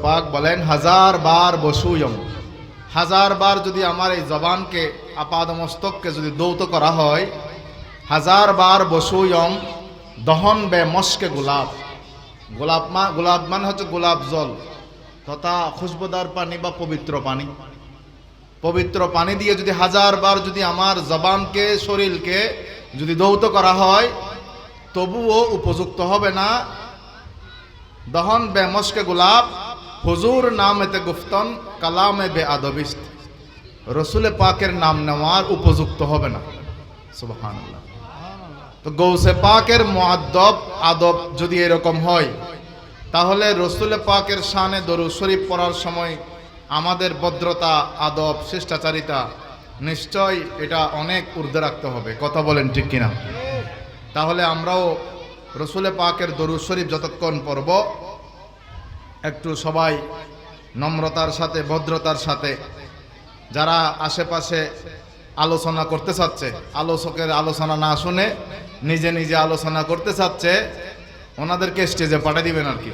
পাক বলেন 1000 বার বসুয়ম, 1000 বার যদি আমার এই জবানকে আপাদমস্তককে যদি দৌত করা হয়, 1000 বার বসুয়ম দহন বে মস্কে গোলাপ, গোলাপ মানে হচ্ছে গোলাপ জল তথা খুশবুদার পানি বা পবিত্র পানি। পবিত্র পানি দিয়ে যদি 1000 বার যদি আমার জবানকে শরীরকে যদি দৌত করা হয়, তবুও উপযুক্ত হবে না দহন বে মস্কে গোলাপ হুজুর নামেতে গুফতন কালামে বে আদবিস্ত, রসুলে পাকের নাম নেওয়ার উপযুক্ত হবে না। সুবহানাল্লাহ। তো গৌসে পাকের মুআদ্দব আদব যদি এরকম হয়, তাহলে রসুলে পাকের শানে দরুদ শরীফ পড়ার সময় আমাদের ভদ্রতা, আদব, শিষ্টাচারিতা নিশ্চয় এটা অনেক ঊর্ধ্বে রাখতে হবে। কথা বলেন ঠিক কিনা? তাহলে আমরাও রসুলে পাকের দরুদ শরীফ যতক্ষণ পড়ব, একটু সবাই নম্রতার সাথে, ভদ্রতার সাথে, যারা আশেপাশে আলোচনা করতে চাচ্ছে, আলোচকের আলোচনা না শুনে নিজে নিজে আলোচনা করতে চাচ্ছে, ওনাদেরকে স্টেজে পাঠিয়ে দিবেন আর কি,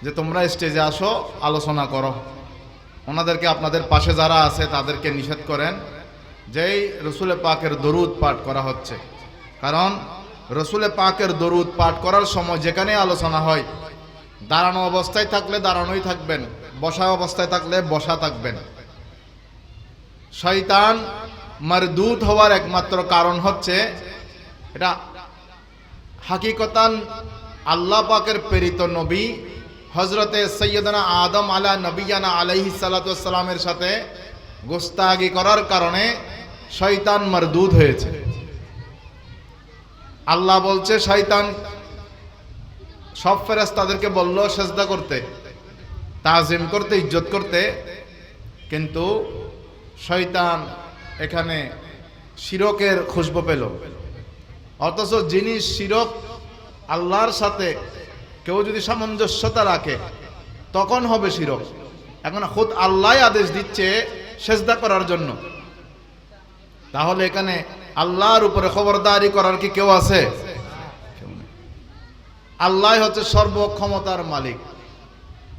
যে তোমরা স্টেজে আসো, আলোচনা করো। ওনাদেরকে আপনাদের পাশে যারা আছে তাদেরকে নিষেধ করেন যেই রসুলে পাকের দরুদ পাঠ করা হচ্ছে। কারণ রসুলে পাকের দরুদ পাঠ করার সময় যেখানে আলোচনা হয়, দাঁড়ানো অবস্থায় থাকলে দাঁড়ানোই থাকবেন, বসা অবস্থায় থাকলে বসা থাকবেন। শয়তান মারদুদ হওয়ার একমাত্র কারণ হচ্ছে এটা হাকিকতান আল্লাহ পাকের প্রেরিত নবী হযরতে সৈয়দনা আদম আলা নবিয়ানা আলাইহিস সালাতু ওয়াস সালামের সাথে গোস্তাগি করার কারণে শয়তান মারদুদ হয়েছে। আল্লাহ বলছে শয়তান সব ফেরেশতাদেরকে বলল সেজদা করতে, তাজিম করতে, ইজ্জত করতে, কিন্তু শয়তান এখানে শিরকের খুশবু পেল। অথচ যিনি শিরক আল্লাহর সাথে কেউ যদি সামঞ্জস্যতা রাখে তখন হবে শিরক। এখন খুদ আল্লাহ আদেশ দিচ্ছে সেজদা করার জন্য, তাহলে এখানে আল্লাহর উপরে খবরদারি করার কি কেউ আছে? আল্লাহ হচ্ছে সর্বক্ষমতার মালিক।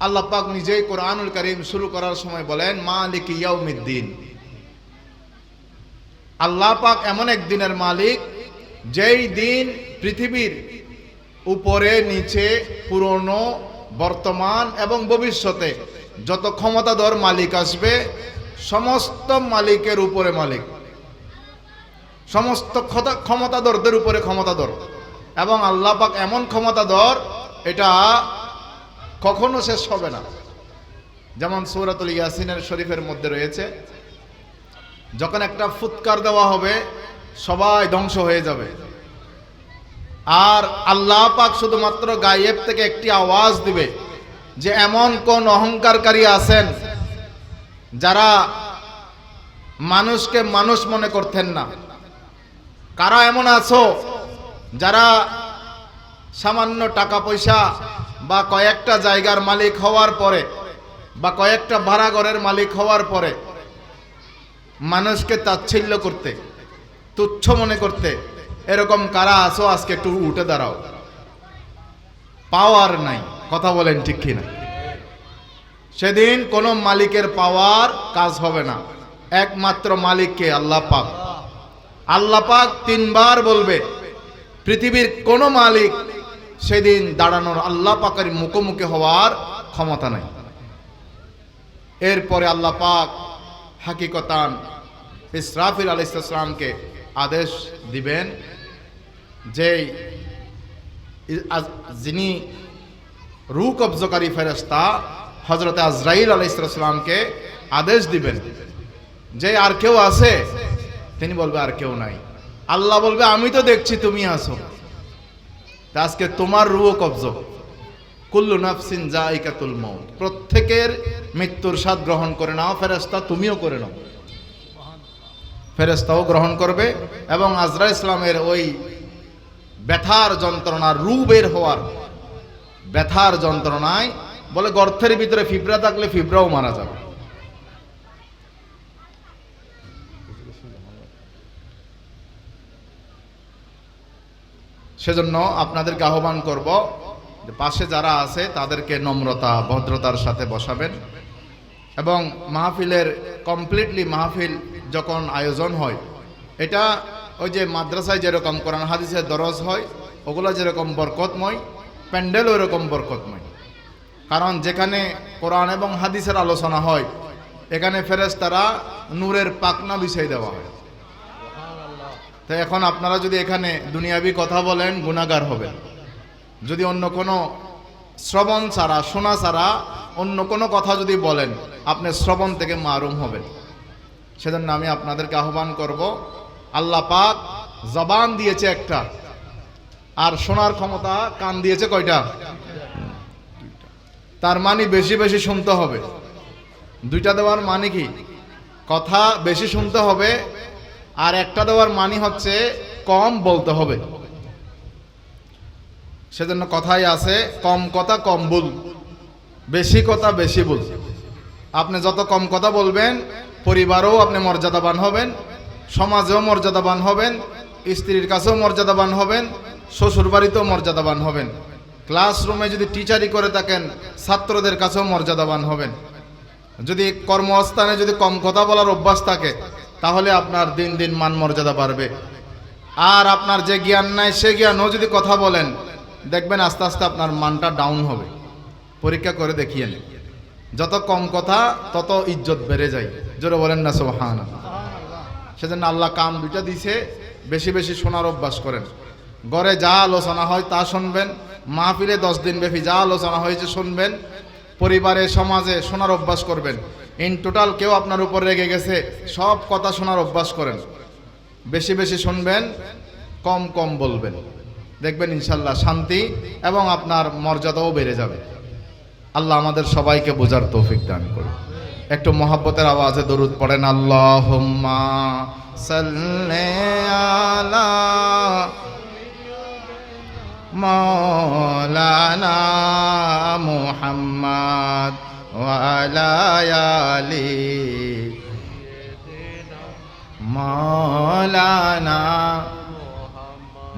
আল্লাহ পাক নিজেই কোরআনুল কারীম শুরু করার সময় বলেন মালিক ইয়াউমিদ্দিন। আল্লাহ পাক এমন এক দিনের মালিক যেই দিন পৃথিবীর উপরে নিচে, পুরনো, বর্তমান এবং ভবিষ্যতে যত ক্ষমতাধর মালিক আসবে সমস্ত মালিকের উপরে মালিক, সমস্ত ক্ষমতাধরদের উপরে ক্ষমতাধর। এবং আল্লাহ পাক এমন ক্ষমতাধর এটা কখনো শেষ হবে না। যেমন সূরাতুল ইয়াসিনের শরীফের মধ্যে রয়েছে, যখন একটা ফুৎকার দেওয়া হবে সবাই ধ্বংস হয়ে যাবে, আর আল্লাহ পাক শুধুমাত্র গায়েব থেকে একটি আওয়াজ দিবে যে এমন কোন অহংকারকারী আছেন যারা মানুষকে মানুষ মনে করতেন না? কারা এমন আছো যারা সামান্য টাকা পয়সা বা কয়েকটা জায়গার মালিক হওয়ার পরে বা কয়েকটা ভাড়া ঘরের মালিক হওয়ার পরে মানুষকে তাচ্ছিল্য করতে, তুচ্ছ মনে করতে, এরকম কারা আছো? আজকে একটু উঠে দাঁড়াও। পাওয়ার নাই। কথা বলেন ঠিক কিনা? সেদিন কোন মালিকের পাওয়ার কাজ হবে না, একমাত্র মালিককে আল্লাহ পাক। আল্লাহ পাক 3 বার বলবে, পৃথিবীর কোন মালিক সেদিন দাঁড়ানোর আল্লাহ পাকের মুখোমুখি হওয়ার ক্ষমতা নাই। এরপরে আল্লাহ পাক হাকিকতান ইসরাফিল আলাইহিস সালামকে আদেশ দিবেন যে যিনি রূহ কবজকারী ফেরেশতা হযরতে আজরাইল আলাইহিস সালামকে আদেশ দিবেন যে আর কেউ আছে? তিনি বলবে আর কেউ নাই। আল্লাহ বলবে আমি তো দেখছি তুমি আছো, তা আজকে তোমার রূহ কবজ। কুল্লু নাফসিন যায়িকাতুল মাউত, প্রত্যেকের মৃত্যুর স্বাদ গ্রহণ করে নাও। ফেরেশতা তুমিও করে নাও। ফেরেশতাও গ্রহণ করবে এবং আজরাইল ইসলামের ওই ব্যথার যন্ত্রণা, রূহ বের হওয়ার ব্যথার যন্ত্রণায়, বলে গর্তের ভিতরে ফিবরা থাকলে ফিবরাও মারা যাবে। সেজন্য আপনাদেরকে আহ্বান করব পাশে যারা আছে তাদেরকে নম্রতা ভদ্রতার সাথে বসাবেন। এবং মাহফিলের কমপ্লিটলি মাহফিল যখন আয়োজন হয়, এটা ওই যে মাদ্রাসায় যেরকম কোরআন হাদিসের দরজ হয় ওগুলো যেরকম বরকতময়, প্যান্ডেল ওইরকম বরকতময়। কারণ যেখানে কোরআন এবং হাদিসের আলোচনা হয় এখানে ফেরেশতারা নূরের পাখনা বিছাই দেওয়া হয়। তো এখন আপনারা যদি এখানে দুনিয়াবি কথা বলেন গুনাহগার হবেন। যদি অন্য কোনো শ্রবণ ছাড়া, শোনা ছাড়া অন্য কোনো কথা যদি বলেন আপনি শ্রবণ থেকে মারুম হবেন। সেজন্য আমি আপনাদেরকে আহ্বান করব, আল্লাহ পাক জবান দিয়েছে একটা, আর শোনার ক্ষমতা কান দিয়েছে কয়টা? তার মানে বেশি বেশি শুনতে হবে। দুইটা দেওয়ার মানে কি? কথা বেশি শুনতে হবে, আর একটা দেওয়ার মানে হচ্ছে কম বলতে হবে। সেজন্য কথাই আছে, কম কথা কম বল, বেশি কথা বেশি বল। আপনি যত কম কথা বলবেন পরিবারেও আপনি মর্যাদাবান হবেন, সমাজেও মর্যাদাবান হবেন, স্ত্রীর কাছেও মর্যাদাবান হবেন, শ্বশুর বাড়িতেও মর্যাদাবান হবেন। ক্লাসরুমে যদি টিচারি করে থাকেন ছাত্রদের কাছেও মর্যাদাবান হবেন। যদি কর্মস্থানে যদি কম কথা বলার অভ্যাস থাকে তাহলে আপনার দিন দিন মান মর্যাদা বাড়বে। আর আপনার যে জ্ঞান নাই সে জ্ঞানও যদি কথা বলেন দেখবেন আস্তে আস্তে আপনার মানটা ডাউন হবে। পরীক্ষা করে দেখিয়ে নেন, যত কম কথা তত ইজ্জত বেড়ে যায়। জোরে বলেন না সুবহানাল্লাহ। সেজন্য আল্লাহ কান দুইটা দিছে, বেশি বেশি শোনার অভ্যাস করেন। ঘরে যা আলোচনা হয় তা শুনবেন, মাহফিলে 10 দিন ব্যাপী যা আলোচনা হয়েছে শুনবেন, পরিবারে সমাজে শোনার অভ্যাস করবেন। ইন টোটাল কেউ আপনার উপর রেগে গেছে সব কথা শোনার অভ্যাস করেন। বেশি বেশি শুনবেন, কম কম বলবেন, দেখবেন ইনশাল্লাহ শান্তি এবং আপনার মর্যাদাও বেড়ে যাবে। আল্লাহ আমাদের সবাইকে বোঝার তৌফিক দান করুন। একটু মহাব্বতের আওয়াজে দরুদ পড়েন। আল্লাহুম্মা সাল্লি আলা মাওলানা মুহাম্মদ ওয়া আলা আলি মাওলানা।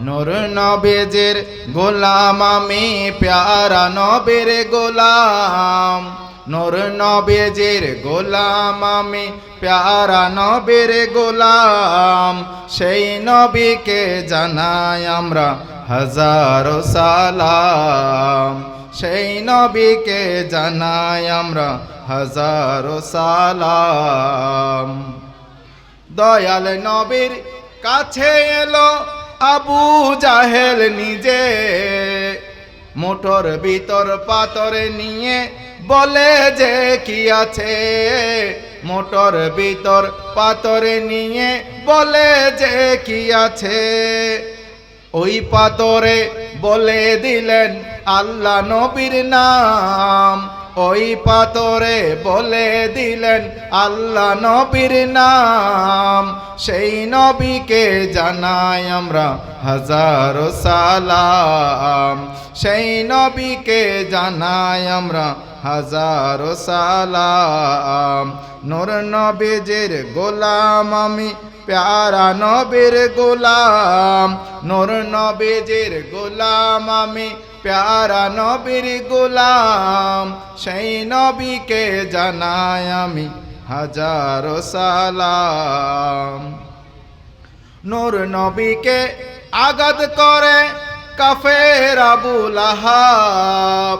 নূর নবীজির গোলাম আমি, প্যারা নবীর গোলাম। নূর নবীজির গোলাম আমি, প্যারা নবীর গোলাম। সেই নবীকে জানাই আমরা হাজারো সালাম। সেই নবীকে জানাই আমরা হাজারো সালাম। দয়াল নবীর কাছে এলো আবু জাহেল নিজে, মোটর ভিতর পাথরে নিয়ে বলে যে কি আছে। মোটর ভিতর পাথরে নিয়ে বলে যে কি আছে। ওই পাথরে বলে দিলেন আল্লাহ নবীর নাম। ওই পাথরে বলে দিলেন আল্লাহ নবীর নাম। সেই নবীকে জানাই আমরা হাজারো সালাম। সেই নবীকে জানাই আমরা হাজারো সালাম। নূর নবীজির গোলাম আমি, প্যারা নবীর গোলাম। নূর নবীজির গোলাম আমি, প্যারা নবীর গোলাম। সেই নবীকে জানাই আমি হাজারো সালাম। নূর নবীকে আঘাত করে কাফের আবু লাহাব।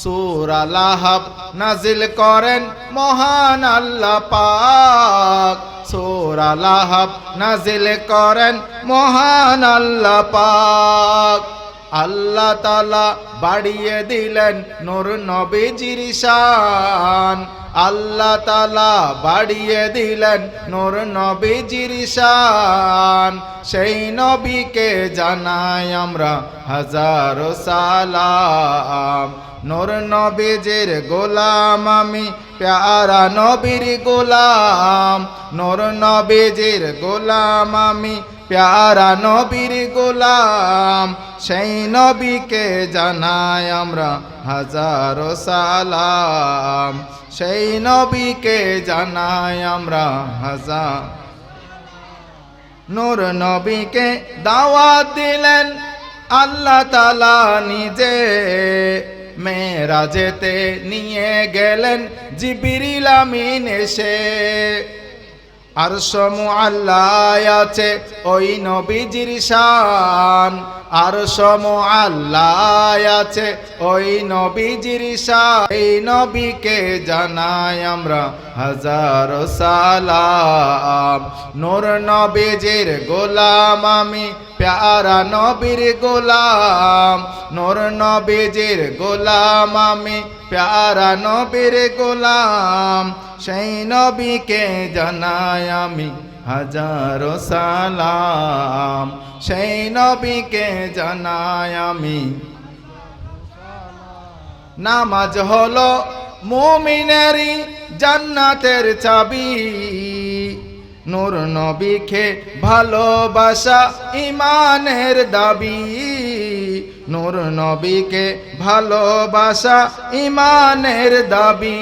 সূরা লাহাব নাজিল করেন মহান আল্লাহ পাক। সূরা লাহাব নাজিল করেন মহান আল্লাহ পাক। আল্লাহ তাআলা বাড়িয়ে দিলেন নূর নবীজির শান। আল্লাহ তাআলা বাড়িয়ে দিলেন নূর নবীজির শান। সেই নবীকে জানাই আমরা হাজারো সালাম। নূর নবীজির গোলাম আমি, প্যারা নবীর গোলাম। নূর নবীজির গোলাম আমি, প্যারা নবীর গোলাম। সেই নবীকে জানাই আমরা হাজারো সালাম। সেই নবীকে জানাই আমরা হাজার। নূর নবীকে দাওয়াত দিলেন আল্লাহ তাআলা নিজে মেরাজেতে নিয়ে গেলেন জিবরিল আমিন এসে। আরশ মুআল্লায় আছে ওই নবীজির শান, আরশ মুআল্লায় আছে ওই নবীজির শান। এই নবীকে জানাই আমরা হাজারো সালাম। নূর নবীজির গোলাম আমি, প্যারা নবীর গোলাম। নূর নবীজির গোলাম আমি, প্যারা নবীর গোলাম। সেই নবীকে জানাই আমি হাজারো সালাম। সেই নবীকে জানাই আমি। নামাজ হলো মুমিনেরই জান্নাতের চাবি। নূর নবীকে ভালোবাসা ইমানের দাবি। নূর নবীকে ভালোবাসা ইমানের দাবি।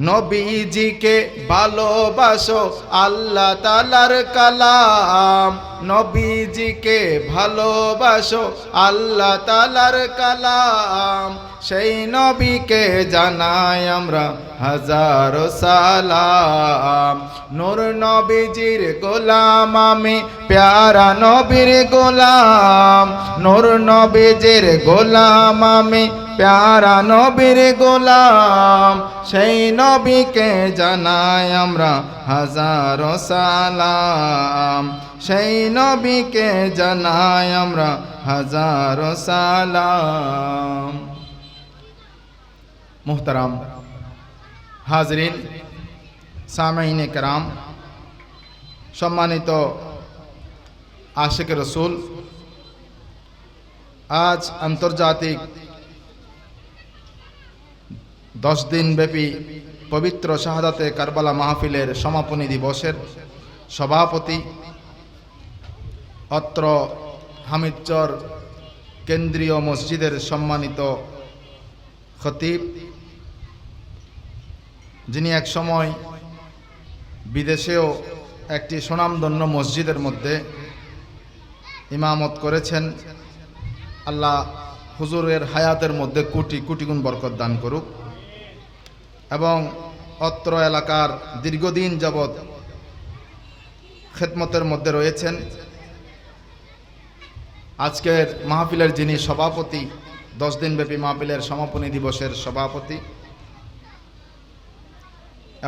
নবীজিকে ভালোবাসো আল্লাহ তাআলার কালাম। নবীজিকে ভালোবাসো আল্লাহ তাআলার কালাম। সেই নবীকে জানাই আমরা হাজারো সালাম। নূর নবীজির গোলাম আমি, প্যারা নবীর গোলাম। নূর নবীজির গোলাম আমি, প্যারা নবীর গোলাম। সেই নবীকে জানাই আমরা হাজারো সালাম। সেই নবীকে জানাই আমরা হাজারো সালাম। মুহতারাম হাজরিন, সামাইনে কেরাম, সম্মানিত আশিক রসুল, আজ আন্তর্জাতিক 10 দিন ব্যাপী পবিত্র শাহাদাতে কারবালা মাহফিলের সমাপনী দিবসের সভাপতি, অত্র হামিদচর কেন্দ্রীয় মসজিদের সম্মানিত খতিব, যিনি এক সময় বিদেশেও একটি সুনামধন্য মসজিদের মধ্যে ইমামত করেছেন। আল্লাহ হুজুরের হায়াতের মধ্যে কোটি কোটি গুণ বরকত দান করুক। এবং অত্র এলাকার দীর্ঘদিন যাবৎ খেদমতের মধ্যে রয়েছেন। আজকের মাহফিলের যিনি সভাপতি, 10 দিনব্যাপী মাহফিলের সমাপনী দিবসের সভাপতি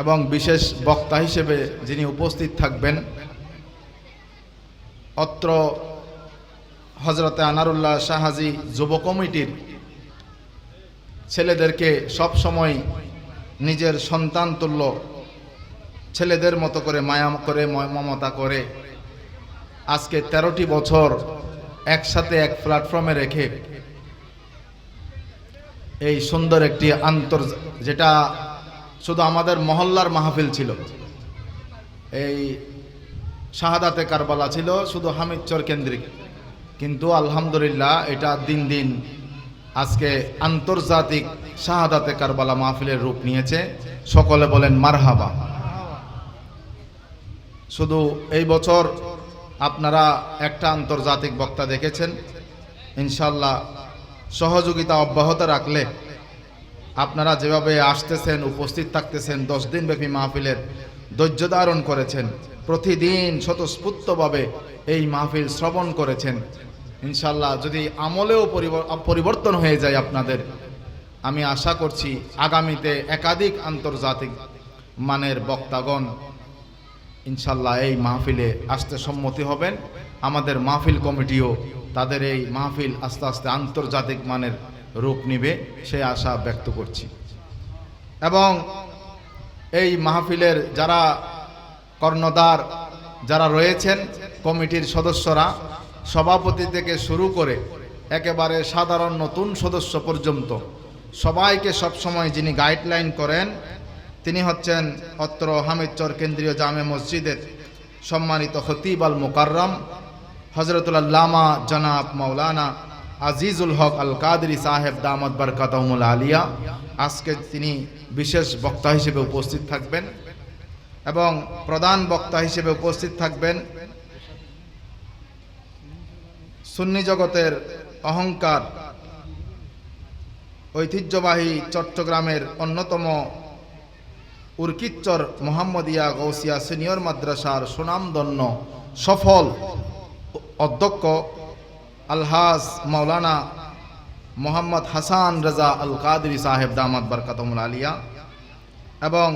এবং বিশেষ বক্তা হিসেবে যিনি উপস্থিত থাকবেন, অত্র হযরতে আনারুল্লাহ শাহাজি যুব কমিটির ছেলেদেরকে সব সময় নিজের সন্তান তুল্য, ছেলেদের মতো করে মায়া করে মমতা করে আজকে 13টি বছর একসাথে এক প্ল্যাটফর্মে রেখে এই সুন্দর একটি যেটা শুধু আমাদের মহল্লার মাহফিল ছিল, এই শাহাদাতে কারবালা ছিল শুধু হামিদচর কেন্দ্রিক, কিন্তু আলহামদুলিল্লাহ এটা দিন দিন আজকে আন্তর্জাতিক শাহাদাতে কারবালা মাহফিলের রূপ নিয়েছে। সকলে বলেন মারহাবা। শুধু এই বছর আপনারা একটা আন্তর্জাতিক বক্তা দেখেছেন, ইনশাআল্লাহ সহযোগিতা অব্যাহত রাখলে আপনারা যেভাবে আসতেছেন, উপস্থিত থাকতেছেন, 10 দিন ব্যাপী মাহফিলের ধৈর্য ধারণ করেছেন, প্রতিদিন স্বতঃস্ফূর্তভাবে এই মাহফিল শ্রবণ করেছেন, ইনশাআল্লাহ যদি আমলেও পরিবর্তন হয়ে যায় আপনাদের, আমি আশা করছি আগামীতে একাধিক আন্তর্জাতিক মানের বক্তাগণ ইনশাআল্লাহ এই মাহফিলে আসতে সম্মতি হবেন। আমাদের মাহফিল কমিটিও তাদের এই মাহফিল আস্তে আস্তে আন্তর্জাতিক মানের রূপ নিবে সে আশা ব্যক্ত করছি। এবং এই মাহফিলের যারা কর্ণধার যারা রয়েছেন, কমিটির সদস্যরা, সভাপতি থেকে শুরু করে একেবারে সাধারণ নতুন সদস্য পর্যন্ত সবাইকে সবসময় যিনি গাইডলাইন করেন তিনি হচ্ছেন অত্র হামিদচর কেন্দ্রীয় জামে মসজিদের সম্মানিত খতিব আল মুকাররম হযরতুল আল্লামা জনাব মাওলানা আজিজুল হক আল কাদরি সাহেব দামাত বরকাতুহুল আলিয়া। আজকে তিনি বিশেষ বক্তা হিসেবে উপস্থিত থাকবেন এবং প্রধান বক্তা হিসেবে উপস্থিত থাকবেন সুন্নি জগতের অহংকার, ঐতিহ্যবাহী চট্টগ্রামের অন্যতম উরকিচ্চর মোহাম্মদিয়া গৌসিয়া সিনিয়র মাদ্রাসার সুনামধন্য সফল অধ্যক্ষ আলহাজ মাওলানা মোহাম্মদ হাসান রাজা আল কাদরি সাহেব দামাত বরকাতুল আলিয়া, এবং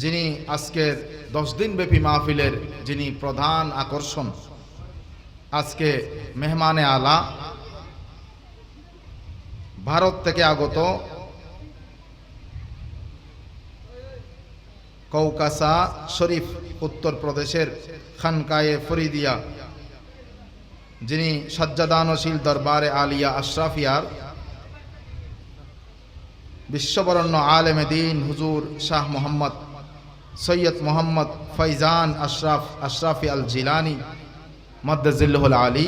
যিনি আজকের 10 দিন ব্যাপী মাহফিলের যিনি প্রধান আকর্ষণ, আজকে মেহমানে আলা, ভারত থেকে আগত কৌকাসা শরীফ উত্তরপ্রদেশের খানকায়ে ফরিদিয়া, যিনি সজ্জাদানশীল দরবারে আলিয়া আশরাফিয়ার বিশ্ববরণ্য আলেমে দ্বীন হুজুর শাহ মোহাম্মদ সৈয়দ মোহাম্মদ ফৈজান আশরাফি আল জিলানি মদ্দাজিল্লুহুল আলী,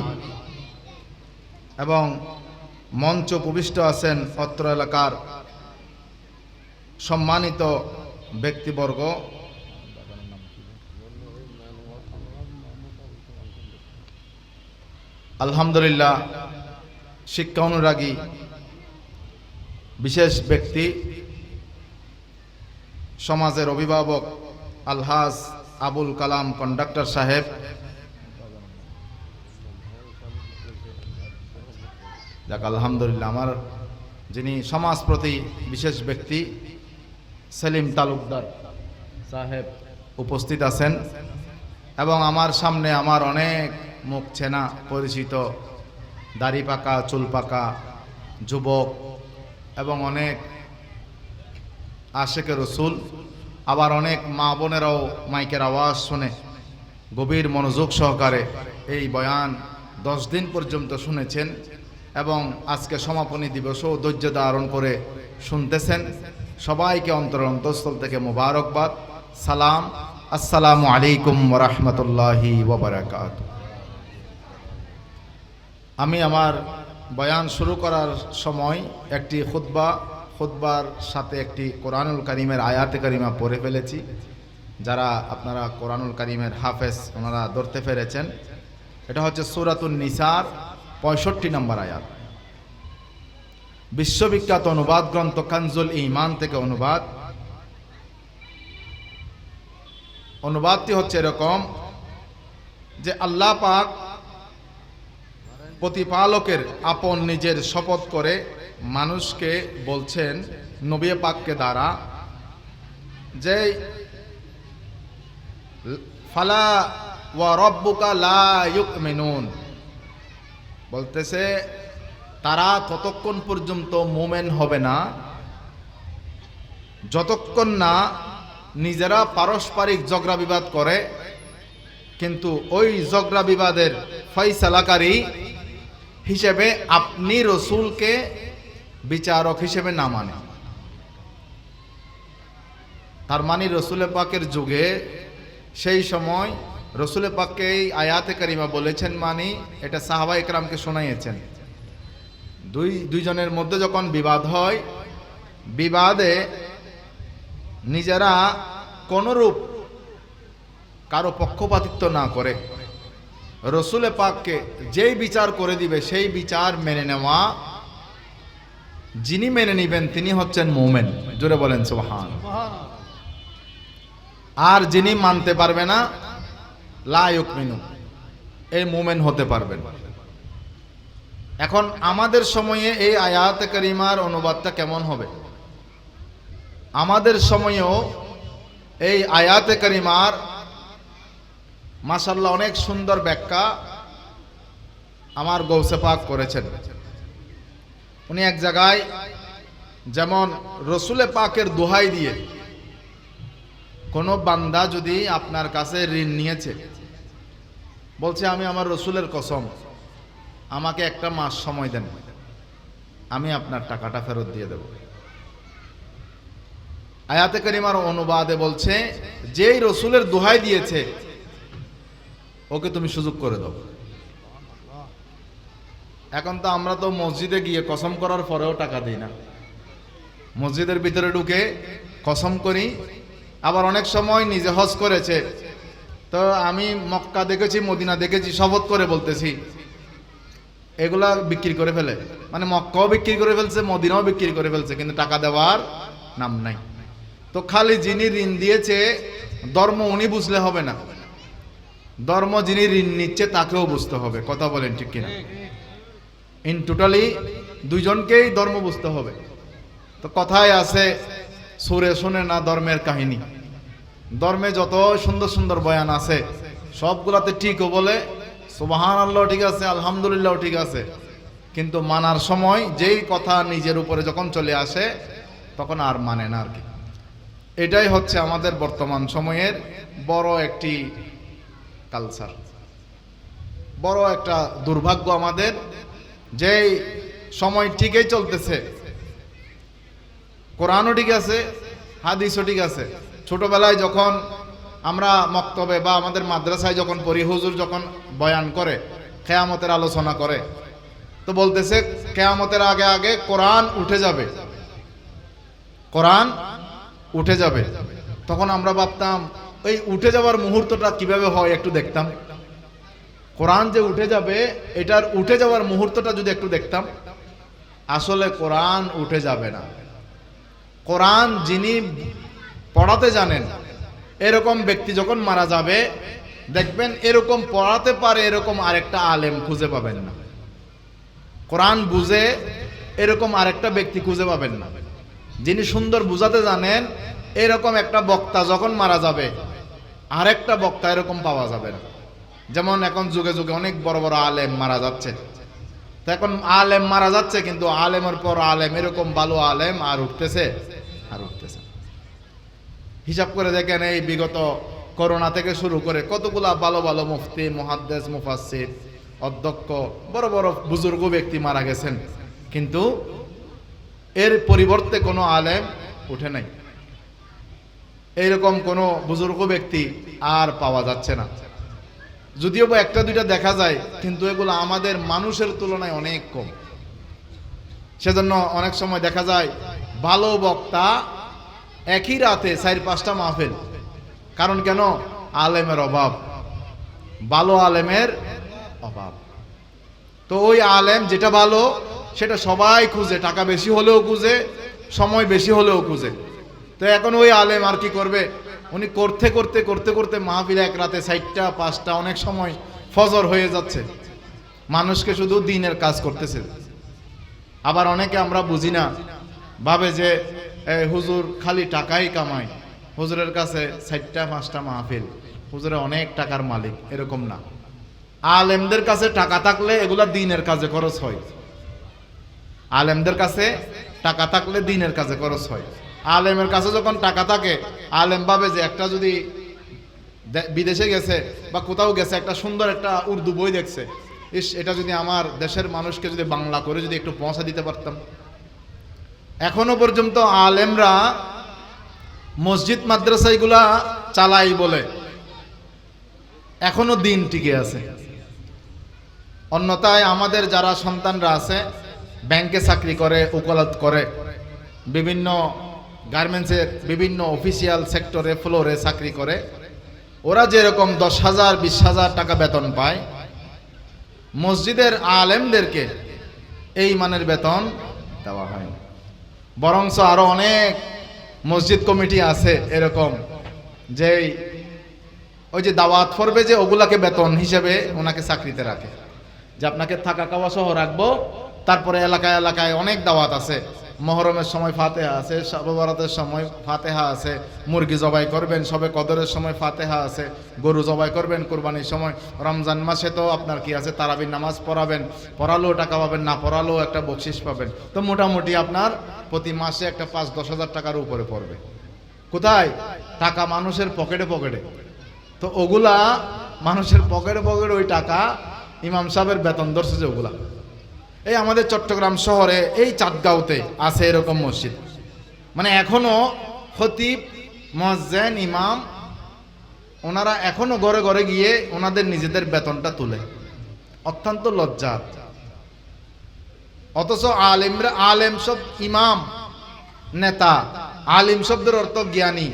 এবং মঞ্চ উপবিষ্ট আছেন অত্র এলাকার সম্মানিত ব্যক্তিবর্গ। আলহামদুলিল্লাহ, শিক্ষা অনুরাগী বিশেষ ব্যক্তি, সমাজের অভিভাবক আলহাজ আবুল কালাম কন্ডাক্টর সাহেব, যাক আলহামদুলিল্লাহ, আমার যিনি সমাজ প্রতি বিশেষ ব্যক্তি সেলিম তালুকদার সাহেব উপস্থিত আছেন, এবং আমার সামনে আমার অনেক মুখ চেনা পরিচিত দাড়ি পাকা চুল পাকা যুবক এবং অনেক আশেকে রসুল, আবার অনেক মা বোনেরাও মাইকের আওয়াজ শুনে গভীর মনোযোগ সহকারে এই বয়ান 10 দিন পর্যন্ত শুনেছেন, এবং আজকে সমাপনী দিবসও ধৈর্য ধারণ করে শুনতেছেন। সবাইকে অন্তরস্থল থেকে মোবারকবাদ, সালাম, আসসালামু আলাইকুম ওয়া রাহমাতুল্লাহি ওয়া বারাকাতুহু। আমি আমার বয়ান শুরু করার সময় একটি খুতবার সাথে একটি কোরআনুল কারীমের আয়াতে কারিমা পড়ে ফেলেছি। যারা আপনারা কোরআনুল কারীমের হাফেজ ওনারা ধরতে পেরেছেন, এটা হচ্ছে সূরাতুন নিসার 65 নম্বর আয়াত। বিশ্ববিখ্যাত অনুবাদ গ্রন্থ কানজুল ঈমান থেকে অনুবাদটি হচ্ছে এরকম যে আল্লাহ পাক প্রতিপালকের আপন নিজের শপথ করে মানুষকে বলছেন নবী পাককে দ্বারা যে ফালা ওয়া রাব্বুকা লা ইউমিনুন, বলতেছে তারা ততক্ষণ পর্যন্ত মুমিন হবে না যতক্ষণ না নিজেরা পারস্পরিক ঝগড়া বিবাদ করে, কিন্তু ওই ঝগড়া বিবাদের ফয়সালাকারী হিসেবে আপনি রসুলকে বিচারক হিসেবে না মানে। তার মানে রসুল পাকের যুগে সেই সময় রসুল পাককে এই আয়াতে কারিমা বলেছেন, মানে এটা সাহাবা ইকরামকে শোনাইয়েছেন। দুইজনের মধ্যে যখন বিবাদ হয়, বিবাদে নিজেরা কোনরূপ কারো পক্ষপাতিত্ব না করে রসুল পাককে যেই বিচার করে দিবে সেই বিচার মেনে নেওয়া, যিনি মেনে নিবেন তিনি হচ্ছেন মুমিন। জোরে বলেন সুবহানাল্লাহ। আর যিনি মানতে পারবে না, লা ইউমিনু, এই মুমিন হতে পারবেন। এখন আমাদের সময়ে এই আয়াতে কারিমার অনুবাদটা কেমন হবে? আমাদের সময়েও এই আয়াতে কারিমার মাশাআল্লাহ অনেক সুন্দর ব্যাখ্যা আমার গৌসে পাক করেছেন। উনি এক জায়গায় যেমন রসুলে পাকের দোহাই দিয়ে কোনো বান্দা যদি আপনার কাছে ঋণ নিয়েছে, বলছে আমি আমার রসুলের কসম আমাকে 1 মাস সময় দেন, আমি আপনার টাকাটা ফেরত দিয়ে দেব। আয়াতে কারিমার অনুবাদে বলছে যেই রসুলের দোহাই দিয়েছে ওকে তুমি সুযোগ করে দাও। এখন তো আমরা তো মসজিদে গিয়ে কসম করার পরেও টাকা দিই না, মসজিদের ভিতরে ঢুকে কসম করি। আবার অনেক সময় নিজে হজ করেছে, তো আমি মক্কা দেখেছি মদিনা দেখেছি শপথ করে বলতেছি এগুলা বিক্রি করে ফেলে, মানে মক্কাও বিক্রি করে ফেলছে, মদিনাও বিক্রি করে ফেলছে, কিন্তু টাকা দেওয়ার নাম নাই। তো খালি যিনি ঋণ দিয়েছে ধর্ম উনি বুঝলে হবে না, ধর্ম যিনি ঋণ নিচ্ছে তাকেও বুঝতে হবে। কথা বলেন ঠিক কিনা? ইন টোটালি দুইজনকেই ধর্ম বুঝতে হবে। তো কথায় আছে, সুরে শুনে না ধর্মের কাহিনী। ধর্মে যত সুন্দর সুন্দর বয়ান আছে সবগুলাতে ঠিকও বলে, সুবহানাল্লাহ ঠিক আছে, আলহামদুলিল্লাহ ঠিক আছে, কিন্তু মানার সময় যেই কথা নিজের উপরে যখন চলে আসে তখন আর মানে না আর কি। এটাই হচ্ছে আমাদের বর্তমান সময়ের বড় একটি কালচার, বড় একটা দুর্ভাগ্য আমাদের। যেই সময় ঠিকই চলতেছে, কোরআনও ঠিক আছে, হাদিসও ঠিক আছে। ছোটবেলায় যখন আমরা মক্তবে বা আমাদের মাদ্রাসায় যখন পড়ি, হুজুর যখন বয়ান করে, কিয়ামতের আলোচনা করে, তো বলতেছে কিয়ামতের আগে আগে কোরআন উঠে যাবে, কোরআন উঠে যাবে। তখন আমরা ভাবতাম এই উঠে যাওয়ার মুহূর্তটা কিভাবে হয় একটু দেখতাম। কোরআন যে উঠে যাবে, এটার উঠে যাওয়ার মুহূর্তটা যদি একটু দেখতাম। আসলে কোরআন উঠে যাবে না। কোরআন যিনি পড়াতে জানেন এরকম ব্যক্তি যখন মারা যাবে, দেখবেন এরকম পড়াতে পারে এরকম আরেকটা আলেম খুঁজে পাবেন না। কোরআন বুঝে এরকম আরেকটা ব্যক্তি খুঁজে পাবেন না। যিনি সুন্দর বুঝাতে জানেন এরকম একটা বক্তা যখন মারা যাবে, আরেকটা বক্তা এরকম পাওয়া যাবে না। যেমন এখন যুগে যুগে অনেক বড় বড় আলেম মারা যাচ্ছে। তো এখন আলেম মারা যাচ্ছে, কিন্তু আলেমের পর আলেম, এরকম ভালো আলেম আর উঠতেছে আর উঠতেছে। হিসাব করে দেখেন, এই বিগত করোনা থেকে শুরু করে কতগুলা ভালো ভালো মুফতি, মুহাদ্দিস, মুফাসসির, অধ্যক্ষ, বড় বড় বুজুর্গ ব্যক্তি মারা গেছেন, কিন্তু এর পরিবর্তে কোনো আলেম উঠে নাই। এইরকম কোনো বুজুর্গ ব্যক্তি আর পাওয়া যাচ্ছে না। যদিও বা একটা দুইটা দেখা যায়, কিন্তু এগুলো আমাদের মানুষের তুলনায় অনেক কম। সেজন্য অনেক সময় দেখা যায় ভালো বক্তা একই রাতে 4-5টা মাহফিল। কারণ কেন? আলেমের অভাব, ভালো আলেমের অভাব। তো ওই আলেম যেটা ভালো সেটা সবাই খুঁজে, টাকা বেশি হলেও খুঁজে, সময় বেশি হলেও খুঁজে। তো এখন ওই আলেম আর কি করবে, উনি করতে করতে করতে করতে মাহফিল এক রাতে 4টা-5টা, অনেক সময় ফজর হয়ে যাচ্ছে। মানুষকে শুধু দিনের কাজ করতেছে। আবার অনেকে আমরা বুঝি না, ভাবে যে হুজুর খালি টাকাই কামায়, হুজুরের কাছে 4টা-5টা মাহফিল, হুজুরে অনেক টাকার মালিক, এরকম না। আলেমদের কাছে টাকা থাকলে এগুলা দিনের কাজে খরচ হয়। আলেমদের কাছে টাকা থাকলে দিনের কাজে খরচ হয়। আলেমের কাছে যখন টাকা থাকে, আলেম ভাবে যে একটা যদি বিদেশে গেছে বা কোথাও গেছে, একটা সুন্দর একটা উর্দু বই দেখছে, ইস এটা যদি আমার দেশের মানুষকে যদি বাংলা করে যদি একটু পৌঁছা দিতে পারতাম। এখনো পর্যন্ত আলেমরা মসজিদ মাদ্রাসাগুলা চালাই বলে এখনো দিন টিকে আছে। অন্যথায় আমাদের যারা সন্তানরা আছে, ব্যাংকে চাকরি করে, ওকালত করে, বিভিন্ন গার্মেন্টসের বিভিন্ন অফিসিয়াল সেক্টরে, ফ্লোরে চাকরি করে, ওরা যেরকম 10,000-20,000 টাকা বেতন পায়, মসজিদের আলেমদেরকে এই মানের বেতন দেওয়া হয়। বরঞ্চ আরো অনেক মসজিদ কমিটি আছে এরকম, যে ওই যে দাওয়াত পড়বে যে ওগুলাকে বেতন হিসেবে ওনাকে চাকরিতে রাখে, যে আপনাকে থাকা খাওয়া সহ রাখবো। তারপরে এলাকায় এলাকায় অনেক দাওয়াত আছে, মহরমের সময় ফাতেহা আছে, শবে বরাতের সময় ফাতেহা আছে, মুরগি জবাই করবেন, শবে কদরের সময় ফাতেহা আছে, গরু জবাই করবেন কুরবানির সময়, রমজান মাসে তো আপনার কি আছে, তারাবির নামাজ পড়াবেন, পড়ালেও টাকা পাবেন, না পড়ালেও একটা বকশিস পাবেন। তো মোটামুটি আপনার প্রতি মাসে একটা 5-10 হাজার টাকার উপরে পড়বে। কোথায়? টাকা মানুষের পকেটে পকেটে। তো ওগুলা মানুষের পকেটে পকেটে ওই টাকা ইমাম সাহেবের বেতন ধরছে যে ওগুলা। এই আমাদের চট্টগ্রাম শহরে এই চাঁদগাঁওতে আছে এরকম মসজিদ, মানে এখনো খতিব, মুয়াজ্জিন, ইমাম, ওনারা এখনো ঘরে ঘরে গিয়ে ওনাদের নিজেদের বেতনটা তুলে। অত্যন্ত লজ্জার। অথচ আলেমরা, আলেম শব্দ ইমাম, নেতা, আলিম শব্দের অর্থ জ্ঞানী।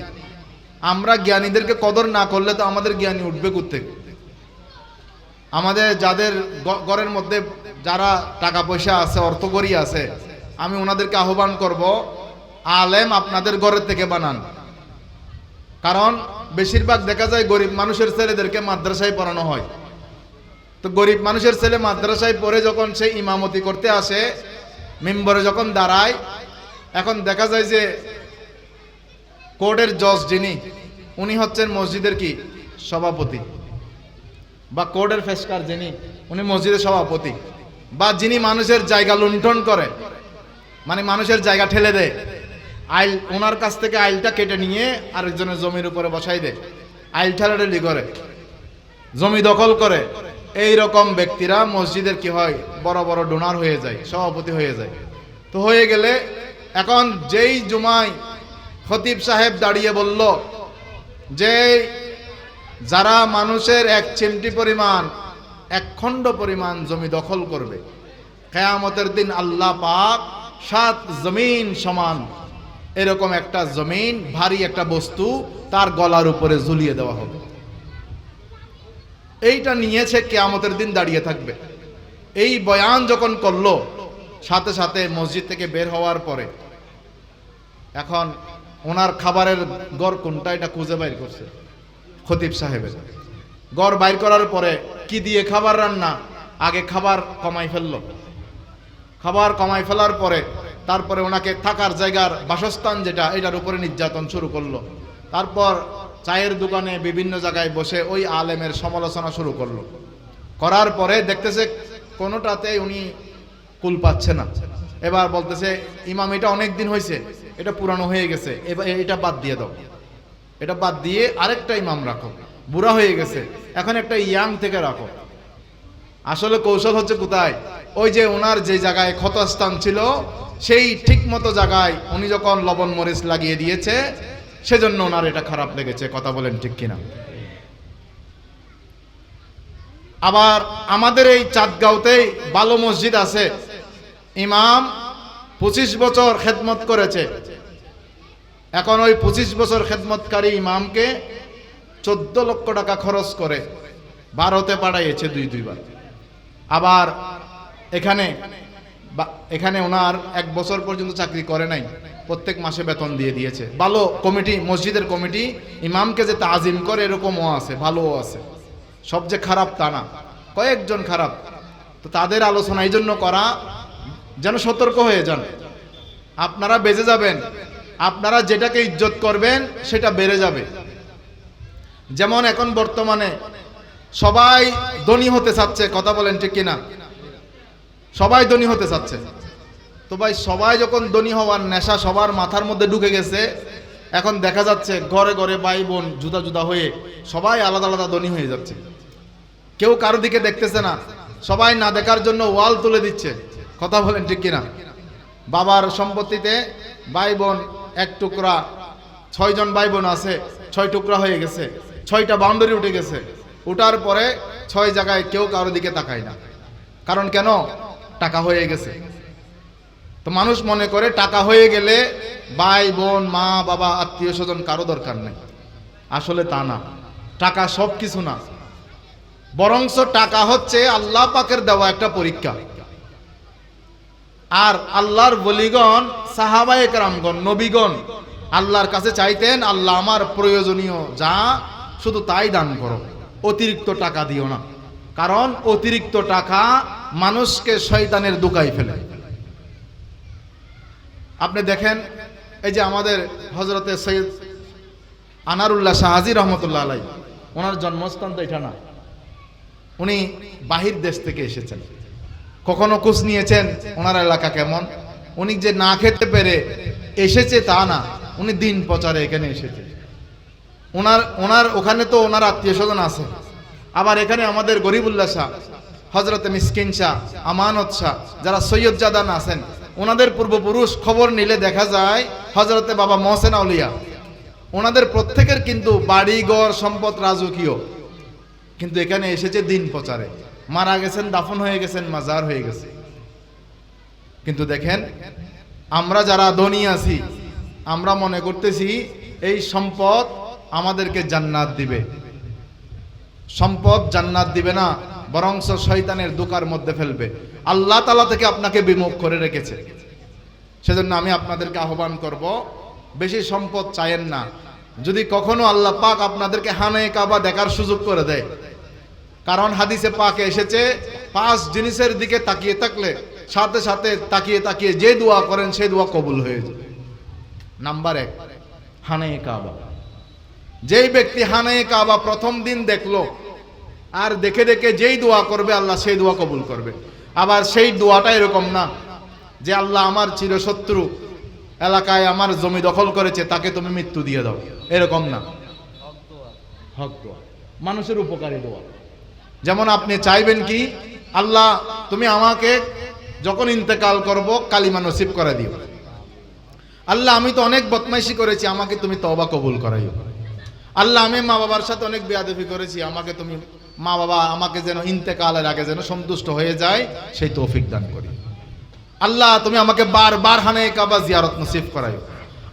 আমরা জ্ঞানীদেরকে কদর না করলে তো আমাদের জ্ঞানী উঠবে কোত্থেকে? আমাদের যাদের ঘরের মধ্যে যারা টাকা পয়সা আছে, অর্থকরী আছে, আমি ওনাদেরকে আহ্বান করব, আলেম আপনাদের ঘরের থেকে বানান। কারণ বেশিরভাগ দেখা যায় গরিব মানুষের ছেলেদেরকে মাদ্রাসায় পড়ানো হয়। তো গরিব মানুষের ছেলে মাদ্রাসায় পড়ে যখন সে ইমামতি করতে আসে, মেম্বরে যখন দাঁড়ায়, এখন দেখা যায় যে কোর্টের জজ যিনি, উনি হচ্ছেন মসজিদের কি সভাপতি, বা কোর্টের ফেসকার যিনি, উনি মসজিদের সভাপতি, বা যিনি মানুষের জায়গা লুণ্ঠন করে, মানে মানুষের জায়গা ঠেলে দেয়, আইল ওনার কাছ থেকে আইলটা কেটে নিয়ে আরেকজনের জমির উপরে বসাই দেয়, আইল ঠেলাঠেলি করে, জমি দখল করে, এই রকম ব্যক্তিরা মসজিদের কি হয়, বড় বড় ডোনার হয়ে যায়, সভাপতি হয়ে যায়। তো হয়ে গেলে এখন যেই জুমায় খতিব সাহেব দাঁড়িয়ে বলল যে যারা মানুষের এক চিমটি পরিমাণ, এক খণ্ড পরিমাণ জমি দখল করবে, কিয়ামতের দিন আল্লাহ পাক 7 জমিন সমান এরকম একটা জমিন, ভারী একটা বস্তু তার গলার উপরে ঝুলিয়ে দেওয়া হবে। এইটা নিয়েছে কিয়ামতের দিন দাঁড়িয়ে থাকবে। এই বয়ান যখন করলো, সাথে সাথে মসজিদ থেকে বের হওয়ার পরে এখন ওনার খাবারের গড় কোনটা এটা খুঁজে বাইর করছে খতিব সাহেবের। গড় বাইর করার পরে কি দিয়ে খাবার রান্না, আগে খাবার কমাই ফেললো। খাবার কমাই ফেলার পরে তারপরে ওনাকে থাকার জায়গার বাসস্থান যেটা, এটার উপরে নির্যাতন শুরু করলো। তারপর চায়ের দোকানে বিভিন্ন জায়গায় বসে ওই আলেমের সমালোচনা শুরু করলো। করার পরে দেখতেছে কোনোটাতেই উনি কুল পাচ্ছে না। এবার বলতেছে, ইমাম এটা অনেক দিন হয়েছে, এটা পুরানো হয়ে গেছে, এবার এটা বাদ দিয়ে দাও, এটা বাদ দিয়ে আরেকটা ইমাম রাখো, বুড়া হয়ে গেছে, এখন একটা ইয়াং থেকে রাখো। আসলে কৌশল হচ্ছে কোথায়, ওই যে ওনার যে জায়গায় ক্ষতস্থান ছিল সেই ঠিক মতো জায়গায় উনি যখন লবণ মরিচ লাগিয়ে দিয়েছে, সেজন্য ওনার এটা খারাপ লেগেছে। কথা বলেন ঠিক কিনা? আবার আমাদের এই চাঁদগাঁওতেই ভালো মসজিদ আছে, ইমাম 25 বছর খেদমত করেছে। এখন ওই 25 বছর খেদমতকারী ইমামকে 14 লক্ষ টাকা খরচ করে ভারতে পাঠাইয়েছে 2-2 বার। আবার এখানে ওনার 1 বছর পর্যন্ত চাকরি করে নাই, প্রত্যেক মাসে বেতন দিয়ে দিয়েছে। ভালো কমিটি, মসজিদের কমিটি ইমামকে যে তাজিম করে এরকমও আছে, ভালোও আছে। সব যে খারাপ তা না, কয়েকজন খারাপ। তো তাদের আলোচনা এই জন্য করা যেন সতর্ক হয়ে যান। আপনারা বেঁচে যাবেন, আপনারা যেটাকে ইজ্জত করবেন সেটা বেড়ে যাবে। যেমন এখন বর্তমানে সবাই ধনী হতে চাচ্ছে। কথা বলেন ঠিক কিনা? সবাই ধনী হতে চাচ্ছে। তো ভাই, সবাই যখন ধনী হওয়ার নেশা সবার মাথার মধ্যে ঢুকে গেছে, এখন দেখা যাচ্ছে ঘরে ঘরে ভাই বোন জুদা জুদা হয়ে সবাই আলাদা আলাদা ধনী হয়ে যাচ্ছে। কেউ কারো দিকে দেখতেছে না, সবাই না দেখার জন্য ওয়াল তুলে দিচ্ছে। কথা বলেন ঠিক কিনা? বাবার সম্পত্তিতে ভাই বোন 1 টুকরা, 6 জন ভাই বোন আছে, 6 টুকরা হয়ে গেছে, 6টা বাউন্ডারি উঠে গেছে। উঠার পরে 6 জায়গায় কেউ কারো দিকে তাকায় না। কারণ কেন? টাকা হয়ে গেছে। তো মানুষ মনে করে টাকা হয়ে গেলে ভাই বোন, মা বাবা, আত্মীয় স্বজন কারো দরকার নেই। আসলে তা না, টাকা সব কিছু না। বরঞ্চ টাকা হচ্ছে আল্লাহ পাকের দেওয়া একটা পরীক্ষা। আর আল্লাহর ওলিগণ, সাহাবায়ে কেরামগণ, নবীগণ আল্লাহর কাছে চাইতেন, আল্লাহ আমার প্রয়োজনীয় যা শুধু তাই দান করো, অতিরিক্ত টাকা দিও না। কারণ অতিরিক্ত টাকা মানুষকে শয়তানের দোকায় ফেলে। আপনি দেখেন, এই যে আমাদের হযরতে সৈয়দ আনারুল্লাহ শাহ হাজী রহমতুল্লাহ আলাইহি, ওনার জন্মস্থান তো এটা না, উনি বাহির দেশ থেকে এসেছেন। কখনো খোঁজ নিয়েছেন ওনার এলাকা কেমন? উনি যে না খেতে পেরে এসেছে তা না, উনি দিন প্রচারে এখানে এসেছে। ওনার ওখানে তো ওনার আত্মীয় স্বজন আছে। আবার এখানে আমাদের গরিবুল্লাহ শাহ, হযরতে মিসকিন শাহ, আমানত শাহ, যারা সৈয়দ জাদান আছেন, ওনাদের পূর্বপুরুষ খবর নিলে দেখা যায় হযরতে বাবা মহসেন আউলিয়া, ওনাদের প্রত্যেকের কিন্তু বাড়িঘর সম্পদ রাজকীয়, কিন্তু এখানে এসেছে দিন প্রচারে। মারা গেছেন, দাফন হয়ে গেছেন, মাজার হয়ে গেছে। কিন্তু দেখেন, আমরা যারা ধনী আছি, আমরা মনে করতেছি এই সম্পদ আমাদেরকে জান্নাত দিবে। সম্পদ জান্নাত দিবে না, বরংস শয়তানের দোকার মধ্যে ফেলবে। আল্লাহ তাআলা থেকে আপনাকে বিমুখ করে রেখেছে। সেজন্য আমি আপনাদেরকে আহ্বান করব, বেশি সম্পদ চাইেন না। যদি কখনো আল্লাহ পাক আপনাদেরকে খানে কাবা দেখার সুযোগ করে দেয়, কারণ হাদিসে পাকে এসেছে 5 জিনিসের দিকে তাকিয়ে থাকলে সাথে সাথে তাকিয়ে তাকিয়ে যে দোয়া করেন সেই দোয়া কবুল হয়ে যায়। নাম্বার 1, খানে কাবা। যেই ব্যক্তি খানে কাবা প্রথম দিন দেখলো আর দেখে দেখে যেই দোয়া করবে আল্লাহ সেই দোয়া কবুল করবে। আবার সেই দোয়াটা এরকম না যে আল্লাহ আমার চিরশত্রু এলাকায় আমার জমি দখল করেছে, তাকে তুমি মৃত্যু দিয়ে দাও, এরকম না। হক দোয়া, মানুষের উপকারী দোয়া। যেমন আপনি চাইবেন কি, আল্লাহ তুমি আমাকে যখন ইন্তেকাল করব কালিমা নসিব করে দিও। আল্লাহ আমি তো অনেক বদমাইশি করেছি, আমাকে তুমি তওবা কবুল করাইও। আল্লাহ আমি মা বাবার সাথে অনেক বেয়াদবি করেছি, আমাকে তুমি মা বাবা আমাকে যেন ইন্তেকালের আগে যেন সন্তুষ্ট হয়ে যায় সেই তৌফিক দান করি। আল্লাহ তুমি আমাকে বারবার খানে কাবা জিয়ারত নসিব করাইও।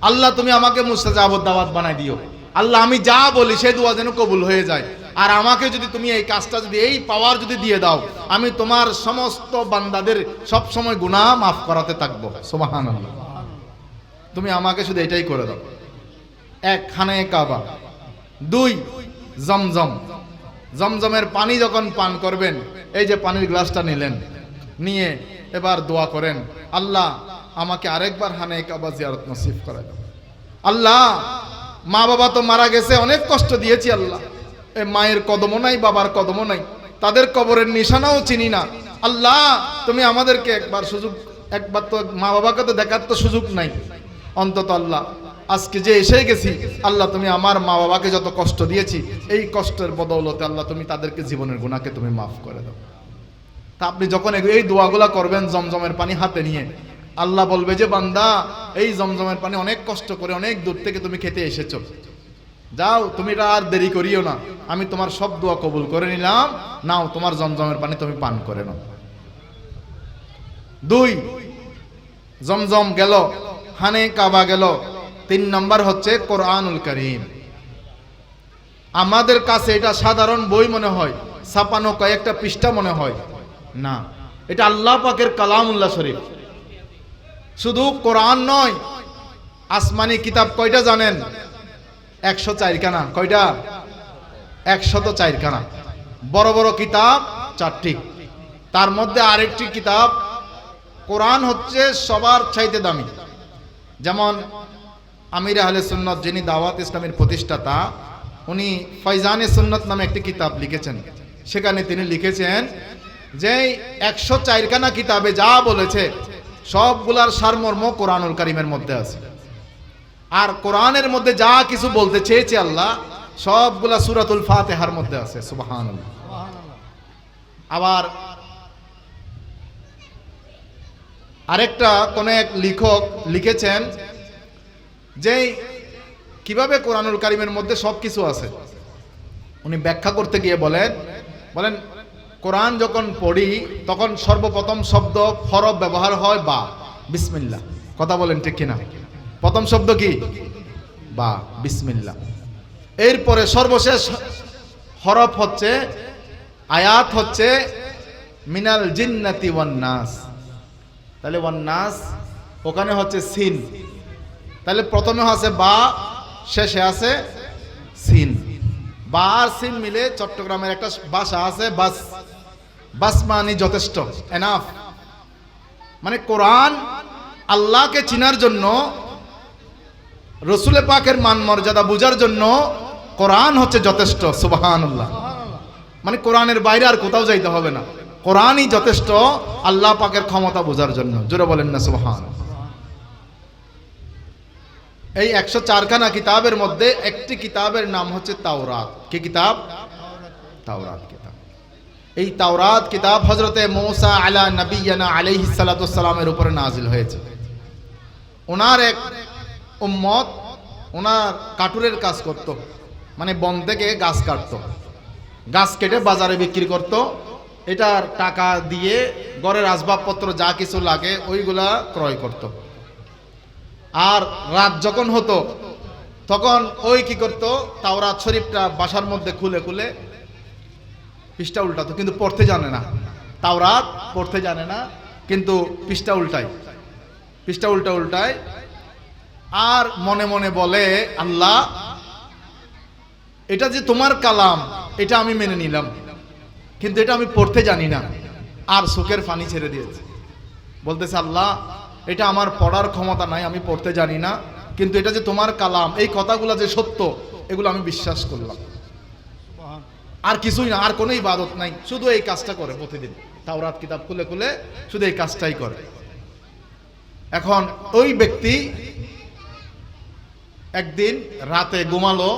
আল্লাহ তুমি আমাকে মুস্তাজাবুদ দাওয়াত বানাই দিও। আল্লাহ আমি যা বলি সেই দোয়া যেন কবুল হয়ে যায়। আর আমাকে যদি তুমি এই কাজটা যদি এই পাওয়ার যদি দিয়ে দাও, আমি তোমার সমস্ত বান্দাদের সব সময় গুনাহ মাফ করাতে থাকবো। সুবহানাল্লাহ। তুমি আমাকে শুধু এটাই করে দাও। 1, খানে কাবা। 2, জমজম। জমজমের পানি যখন পান করবেন, এই যে পানির গ্লাসটা নিলেন, নিয়ে এবার দোয়া করেন, আল্লাহ আমাকে আরেকবার খানে কাবা জিয়ারত নসিব করায় দাও। আল্লাহ মা বাবা তো মারা গেছে, অনেক কষ্ট দিয়েছি আল্লাহ, এই মায়ের কদমও নাই, বাবার কদমও নাই, তাদের কবরের নিশানাও চিনি না। আল্লাহ তুমি আমাদেরকে একবার তো মা বাবাকে তো দেখার তো সুযোগ নাই অন্তত। আল্লাহ আজকে যে এসে গেছি, আল্লাহ তুমি আমার মা বাবাকে যত কষ্ট দিয়েছি, এই কষ্টের বদৌলতে আল্লাহ তুমি তাদেরকে জীবনের গুনাহকে তুমি মাফ করে দাও। তা আপনি যখন এই দোয়াগুলা করবেন জমজমের পানি হাতে নিয়ে, আল্লাহ বলবে যে বান্দা এই জমজমের পানি অনেক কষ্ট করে অনেক দূর থেকে তুমি খেতে এসেছো, যাও তুমি এটা আর দেরি করিও না, আমি তোমার সব দোয়া কবুল করে নিলাম, নাও তোমার জমজমের পানি তুমি পান করে নাও। 2, জমজম গেল, খানে কাবা গেল। 3 নম্বর হচ্ছে কোরআনুল কারীম। আমাদের কাছে এটা সাধারণ বই মনে হয়, ছাপানো কয়েকটা পৃষ্ঠা মনে হয় না, এটা আল্লাহ পাকের কালামুল্লাহ শরীফ। শুধু কোরআন নয়, আসমানি কিতাব কয়টা জানেন? 104 খানা। কয়টা? 104 খানা। বড় বড় কিতাব 4টি। তার মধ্যে আরেকটি কিতাব, কোরআন হচ্ছে সবার চাইতে দামি। যেমন আমির আহলে সুন্নাত, যিনি দাওয়াত ইসলামের প্রতিষ্ঠাতা, উনি ফয়জানে সুন্নাত নামে একটি কিতাব লিখেছেন। সেখানে তিনি লিখেছেন যে 104 খানা কিতাবে যা বলেছে সবগুলার সারমর্ম কোরআনুল কারীমের মধ্যে আছে। আর কোরআনের মধ্যে যা কিছু বলতে চেয়েছে আল্লাহ, সবগুলা সূরাতুল ফাতিহার মধ্যে আছে। সুবহানাল্লাহ। আবার আরেকটা কোন এক লেখক লিখেছেন যে কিভাবে কোরআনুল কারীমের মধ্যে সবকিছু আছে। উনি ব্যাখ্যা করতে গিয়ে বলেন কোরআন যখন পড়ি তখন সর্বপ্রথম শব্দ হরফ ব্যবহার হয় বা, বিসমিল্লাহ। কথা বলেন ঠিক কিনা? প্রথম শব্দ কি? বা, বিসমিল্লাহ। এরপরে সর্বশেষ হরফ হচ্ছে, আয়াত হচ্ছে মিনাল জিন্নাতি ওয়ান নাস। তাহলে ওয়ান নাস ওখানে হচ্ছে সিন, তাহলে প্রথমে আছে বা, শেষে আছে সিন। বা আর সিন মিলে চট্টগ্রামের একটা ভাষা আছে বাস। বাস মানে যথেষ্ট, এনাফ। মানে কোরআন আল্লাহকে চিনার জন্য, রসুল পাকের মান মর্যাদা বুঝার জন্য কোরআন হচ্ছে যথেষ্ট। সুবহানাল্লাহ। মানে কোরআনের বাইরে আর কোথাও যাইতে হবে না, কোরআনই যথেষ্ট আল্লাহ পাকের ক্ষমতা বোঝার জন্য। জোরে বলেন না সুবহানাল্লাহ। এই 104 খানা কিতাবের মধ্যে একটি কিতাবের নাম হচ্ছে তাওরাত। কি কিতাব? তাওরাত কিতাব। এই তাওরাত কিতাব হযরতে মূসা আলা নবিয়্যিনা আলাইহিস সালাতু ওয়াস সালামের উপরে নাজিল হয়েছে। ওনার এক উম্মত, ওনার কাটুরের কাজ করত, মানে বন থেকে গাছ কাটত, গাছ কেটে বাজারে বিক্রি করত। এটার টাকা দিয়ে ঘরের আসবাবপত্র যা কিছু লাগে ওইগুলা ক্রয় করত। আর রাত যখন হতো তখন ওই কি করত, তাওরাত শরীফটা বাসার মধ্যে খুলে খুলে পৃষ্ঠা উল্টাতো, কিন্তু পড়তে জানে না। তাওরাত পড়তে জানে না, কিন্তু পৃষ্ঠা উল্টায় আর মনে মনে বলে, আল্লাহ এটা যে তোমার কালাম এটা আমি মেনে নিলাম, কিন্তু এটা আমি পড়তে জানি না। আর চোখের পানি ছেড়ে দিয়েছে, বলতেছে আল্লাহ এটা আমার পড়ার ক্ষমতা নাই, আমি পড়তে জানি না, কিন্তু এটা যে তোমার কালাম, এই কথাগুলো যে সত্য, এগুলো আমি বিশ্বাস করলাম। আর কিছুই না, আর কোনো ইবাদত নাই, শুধু এই কাজটা করে প্রতিদিন, তাওরাত কিতাব খুলে খুলে শুধু এই কাজটাই করে। এখন ওই ব্যক্তি একদিন রাতে ঘুমালো,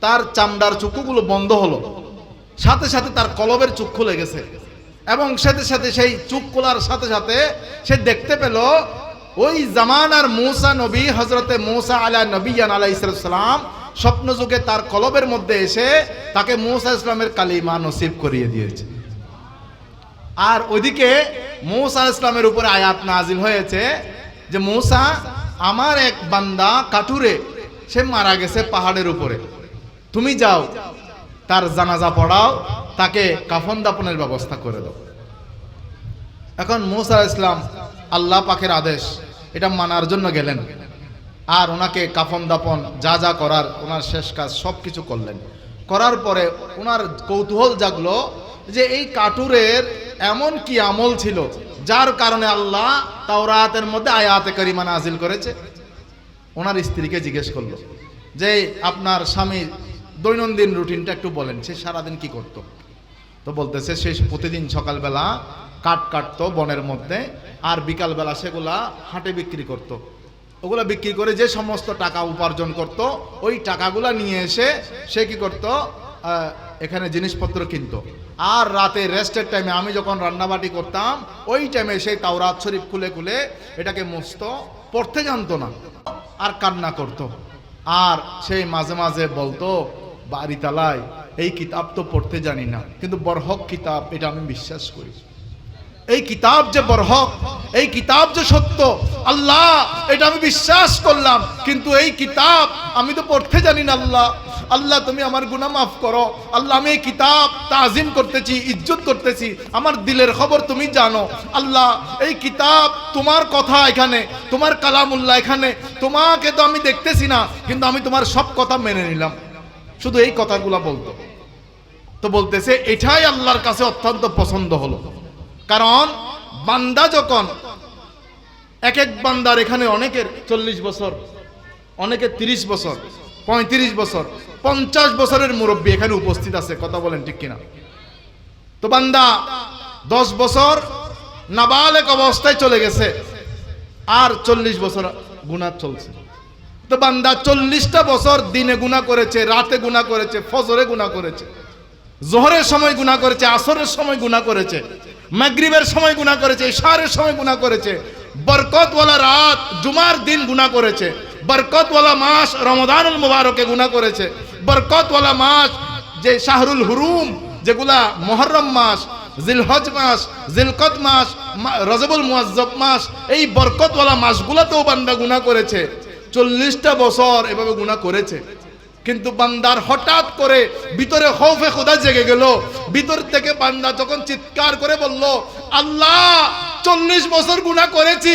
তার চামড়ার চক্ষুগুলো বন্ধ হলো, সাথে সাথে তার কলবের চোখ খুলে গেছে, এবং সাথে সাথে সেই চোখ খোলার সাথে সাথে সে দেখতে পেল ওই জামানার মূসা নবী, হযরতে মূসা আলাইহিস সালাম স্বপ্ন যুগে তার কলবের মধ্যে এসে তাকে মূসা ইসলামের কালিমা নসিব করিয়ে দিয়েছে। আর ওইদিকে মূসা ইসলামের উপরে আয়াত নাজিল হয়েছে যে মূসা, আমার এক বান্দা কাটুরে, সে মারা গেছে পাহাড়ের উপরে, তুমি যাও তার জানাজা পড়াও, তাকে কাফন দাফনের ব্যবস্থা করে দাও। এখন মূসা ইসলাম আল্লাহ পাকের আদেশ এটা মানার জন্য গেলেন, আর ওনাকে কাফন দাফন যা যা করার ওনার শেষ কাজ সব কিছু করলেন। করার পরে ওনার কৌতূহল জাগলো যে এই কাটুরের এমন কি আমল ছিল যার কারণে আল্লাহ তাওরাতের মধ্যে আয়াতে কারিমা নাজিল করেছে। ওনার স্ত্রীকে জিজ্ঞেস করলো যে আপনার স্বামীর দৈনন্দিন রুটিনটা একটু বলেন, সে সারাদিন কি করতো? তো বলতেছে সে প্রতিদিন সকালবেলা কাঠ কাটতো বনের মধ্যে, আর বিকালবেলা সেগুলা হাটে বিক্রি করত। ওগুলা বিক্রি করে যে সমস্ত টাকা উপার্জন করত, ওই টাকাগুলা নিয়ে এসে সে কি করত, এখানে জিনিসপত্র কিনতো। আর রাতে রেস্টের টাইমে আমি যখন রান্নাবাটি করতাম, ওই টাইমে সেই তাওরাত শরীফ খুলে খুলে এটাকে মুছতো, পড়তে জানতো না, আর কান্না করত। আর সেই মাঝে মাঝে বলতো বাড়ি তালায়, এই কিতাব তো পড়তে জানি না, কিন্তু বরহক কিতাব, এটা আমি বিশ্বাস করি। এই কিতাব যে বরহক, এই কিতাব যে সত্য, আল্লাহ এটা আমি বিশ্বাস করলাম, কিন্তু এই কিতাব আমি তো পড়তে জানি না। আল্লাহ আল্লাহ তুমি আমার গুনাহ মাফ করো। আল্লাহ আমি এই কিতাব তাজিম করতেছি, ইজ্জত করতেছি, আমার দিলের খবর তুমি জানো। আল্লাহ এই কিতাব তোমার কথা, এখানে তোমার কালামুল্লাহ, এখানে তোমাকে তো আমি দেখতেছি না, কিন্তু আমি তোমার সব কথা মেনে নিলাম। শুধু এই কথাগুলো বলতো। তো বলতেছে এটাই আল্লাহর কাছে অত্যন্ত পছন্দ হলো, কারণ বান্দা যখন এক এক বান্দার এখানে অনেকের 40 বছর, অনেকের 30 বছর, 35 বছর, 50 বছরের মুরব্বী এখানে উপস্থিত আছে, কথা বলেন ঠিক কিনা? তো বান্দা 10 বছর নাবালেক অবস্থায় চলে গেছে, আর 40 বছর গুনাহ চলছে। তো বান্দা 40টা বছর দিনে গুনাহ করেছে, রাতে গুনাহ করেছে, ফজরে গুনাহ করেছে, জোহরের সময় গুনাহ করেছে, আসরের সময় গুনাহ করেছে, মাগরিবের সময় গুনাহ করেছে, ইশারের সময় গুনাহ করেছে, বরকতওয়ালা রাত জুমার দিন গুনাহ করেছে, বরকতওয়ালা মাস রমাদানুল মুবারকে গুনাহ করেছে, বরকতওয়ালা মাস যে শাহরুল হুরুম, যেগুলা মুহররম মাস, জিলহজ মাস, জিলকদ মাস, রজবুল মুআজ্জব মাস, এই বরকতওয়ালা মাসগুলোতেও বান্দা গুনাহ করেছে। 40টা বছর এভাবে গুনাহ করেছে, কিন্তু বান্দার হঠাৎ করে ভিতরে খৌফে খোদা জেগে গেল। ভিতর থেকে বান্দা যখন চিৎকার করে বলল, আল্লাহ 40 বছর গুনাহ করেছি,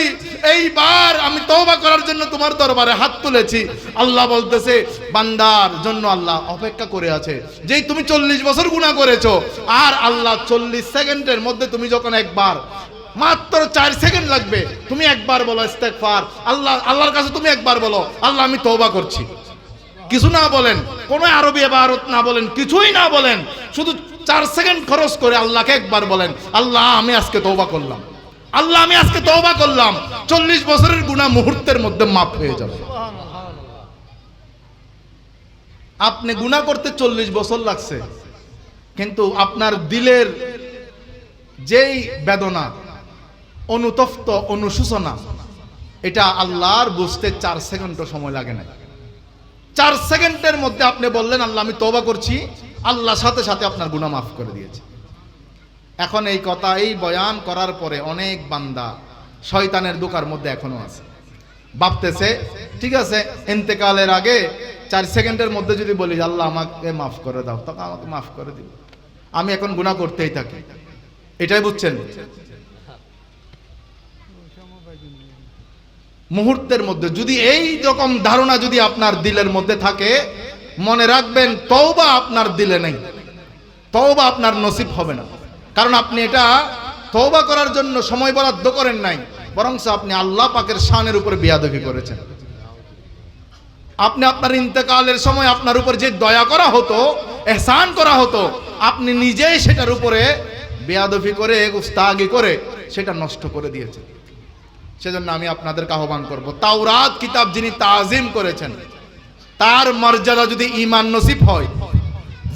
এইবার আমি তওবা করার জন্য তোমার দরবারে হাত তুলেছি। আল্লাহ বলতেছে বান্দার জন্য আল্লাহ অপেক্ষা করে আছে, যেই তুমি 40 বছর গুনাহ করেছো, আর আল্লাহ 40 সেকেন্ডের মধ্যে তুমি যখন একবার, মাত্র 4 সেকেন্ড লাগবে, তুমি একবার বলো ইস্তেগফার, আল্লাহর কাছে তুমি একবার বলো আল্লাহ আমি তওবা করছি। কিছু না বলেন, কোনো আরবি ইবারত না বলেন, কিছুই না বলেন, শুধু 4 সেকেন্ড খরচ করে আল্লাহকে একবার বলেন, আল্লাহ আমি আজকে তওবা করলাম, আল্লাহ আমি আজকে তওবা করলাম। 40 বছরের গুনাহ মুহূর্তের মধ্যে মাফ হয়ে যাবে। আপনি গুনাহ করতে 40 বছর লাগছে, কিন্তু আপনার দিলের যেই বেদনা, অনুতপ্ত, অনুশোচনা, এটা আল্লাহর বুঝতে 4 সেকেন্ডও সময় লাগে না। 4 সেকেন্ডের মধ্যে আপনি বললেন আল্লাহ আমি তওবা করছি, আল্লাহ সাথে সাথে আপনার গুনাহ মাফ করে দিয়েছে। এখন এই কথা, এই বয়ান করার পরে অনেক বান্দা শয়তানের দোকার মধ্যে এখনো আছে, ভাবতেছে ঠিক আছে ইন্তেকালের আগে 4 সেকেন্ডের মধ্যে যদি বলি আল্লাহ আমাকে মাফ করে দাও, তখন আমাকে মাফ করে দিবে। আমি এখন গুনাহ করতেই থাকি। এটাই বুঝছেন? মুহূর্তের মধ্যে যদি এই রকম ধারণা যদি আপনার দিলের মধ্যে থাকে, মনে রাখবেন তওবা আপনার দিলে নেই, তওবা আপনার নসিব হবে না। কারণ আপনি এটা তওবা করার জন্য সময় বরাদ্দ করেন নাই, বরং আপনি আল্লাহ পাকের শানের উপরে বেয়াদবি করেছেন। আপনি আপনার ইন্তেকালের সময় আপনার উপর যে দয়া করা হতো, এহসান করা হতো, আপনি নিজেই সেটার উপরে বেয়াদবি করে, গুস্তাগি করে সেটা নষ্ট করে দিয়েছেন। সেজন্য আমি আপনাদেরকে আহ্বান করব, তাওরাত কিতাব যিনি তাজিম করেছেন, তার মর্যাদা যদি ঈমান নসিব হয়,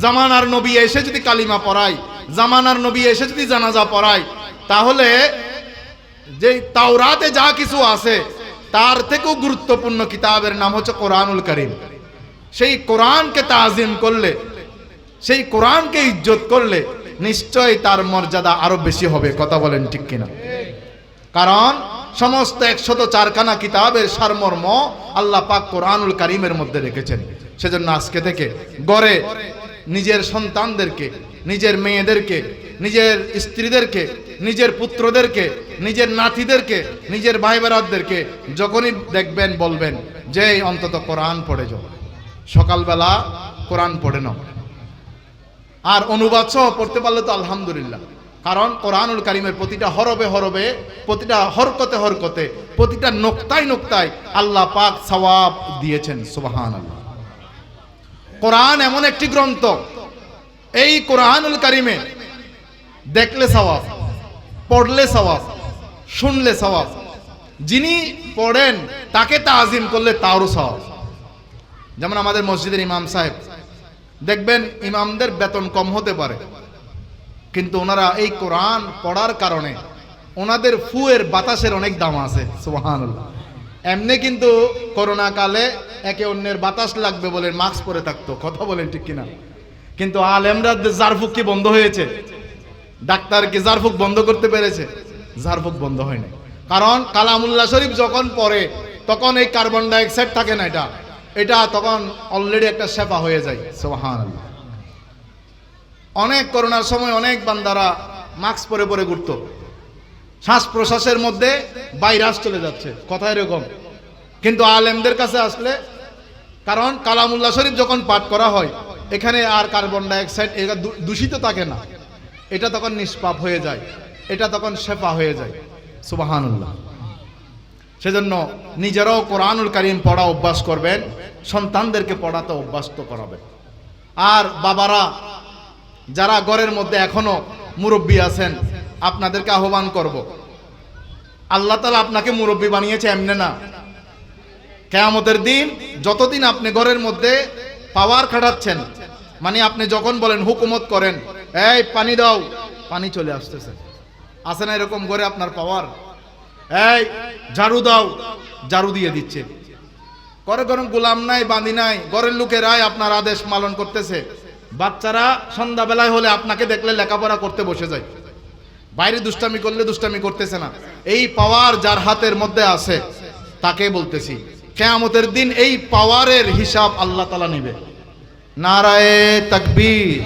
জামানার নবী এসে যদি কালিমা পড়ায়, জামানার নবী এসে যদি জানাজা পড়ায়, তাহলে যে তাওরাতে যা কিছু আছে তার থেকেও গুরুত্বপূর্ণ কিতাবের নাম হচ্ছে কোরআনুল কারীম। সেই কোরআনকে তাজিম করলে, সেই কোরআনকে ইজ্জত করলে নিশ্চয়ই তার মর্যাদা আরো বেশি হবে। কথা বলেন ঠিক কিনা? কারণ সমস্ত 104 খানা কিতাবের সারমর্ম আল্লাহ পাক কোরআনুল কারীমের মধ্যে রেখেছেন। সেজন্য আজকে থেকে গড়ে নিজের সন্তানদেরকে, নিজের মেয়েদেরকে, নিজের স্ত্রীদেরকে, নিজের পুত্রদেরকে, নিজের নাতিদেরকে, নিজের ভাই বেরাদদেরকে যখনই দেখবেন বলবেন যে অন্তত কোরআন পড়ে যাও, সকালবেলা কোরআন পড়ে নাও। আর অনুবাদ সহ পড়তে পারলে তো আলহামদুলিল্লাহ। কারণ কোরআনুল কারীমের প্রতিটা হরবে হরবে, প্রতিটা হরকতে হরকতে, প্রতিটা নোক্তায় নোক্তায় আল্লাহ পাক সওয়াব দিয়েছেন। সুবহানাল্লাহ। কোরআন এমন একটি গ্রন্থ, এই কোরআনুল কারীমে দেখলে সওয়াব, পড়লে সওয়াব, শুনলে সওয়াব, যিনি পড়েন তাকে তাজিম করলে তারও সওয়াব। যেমন আমাদের মসজিদের ইমাম সাহেব, দেখবেন ইমামদের বেতন কম হতে পারে, কিন্তু ওনারা এই কোরআন পড়ার কারণে ওনাদের ফুয়ের বাতাসের অনেক দাম আছে। সুবহানাল্লাহ। এমনি কিন্তু করোনা কালে একে অন্যের বাতাস লাগবে বলে মাস্ক পরে থাকতো। কথা বলেন ঠিক কিনা? কিন্তু আলেমরা জারফুক কি বন্ধ হয়েছে? ডাক্তার কি জারফুক বন্ধ করতে পেরেছে? জারফুক বন্ধ হয়নি। কারণ কালামুল্লাহ শরীফ যখন পড়ে তখন এই কার্বন ডাইঅক্সাইড থাকে না, এটা তখন অলরেডি একটা শেফা হয়ে যায়। সুবহানাল্লাহ। অনেক করোনার সময় অনেক বান্দারা মাস্ক পরে পরে ঘুরতো, শ্বাস প্রশ্বাসের মধ্যে ভাইরাস চলে যাচ্ছে, কথা এরকম। কিন্তু আলেমদের কাছে আসলে, কারণ কালামুল্লাহ শরীফ যখন পাঠ করা হয় এখানে আর কার্বন ডাইঅক্সাইড এটা দূষিত থাকে না, এটা তখন নিষ্পাপ হয়ে যায়, এটা তখন শেফা হয়ে যায়। সুবহানাল্লাহ। সেজন্য নিজেরাও কোরআনুল কারীম পড়া অভ্যাস করবেন, সন্তানদেরকে পড়াতে অভ্যস্ত করাবেন। আর বাবারা যারা ঘরের মধ্যে এখনো মুরব্বী আছেন, আপনাদেরকে আহ্বান করব, আল্লাহ তাআলা আপনাকে মুরব্বী বানিয়েছে এমনি না। কিয়ামতের দিন যতদিন আপনি ঘরের মধ্যে পাওয়ার খাটাচ্ছেন, মানে আপনি যখন বলেন, হুকুমত করেন, এই পানি দাও, পানি চলে আসতেছে, আছে না এরকম ঘরে আপনার পাওয়ার? এই ঝাড়ু দাও, ঝাড়ু দিয়ে দিচ্ছে। ঘরে কোনো গোলাম নাই, বাঁধি নাই, ঘরের লোকেরাই আপনার আদেশ পালন করতেছে। বাচ্চারা সন্ধ্যাবেলায় হলে আপনাকে দেখলে লেখাপড়া করতে বসে যায়, বাইরে দুষ্টামি করলে দুষ্টামি করতেছে না। এই পাওয়ার যার হাতের মধ্যে আছে তাকে বলতেছি, কিয়ামতের দিন এই পাওয়ারের হিসাব আল্লাহ তাআলা নেবে। নারায়ে তাকবীর,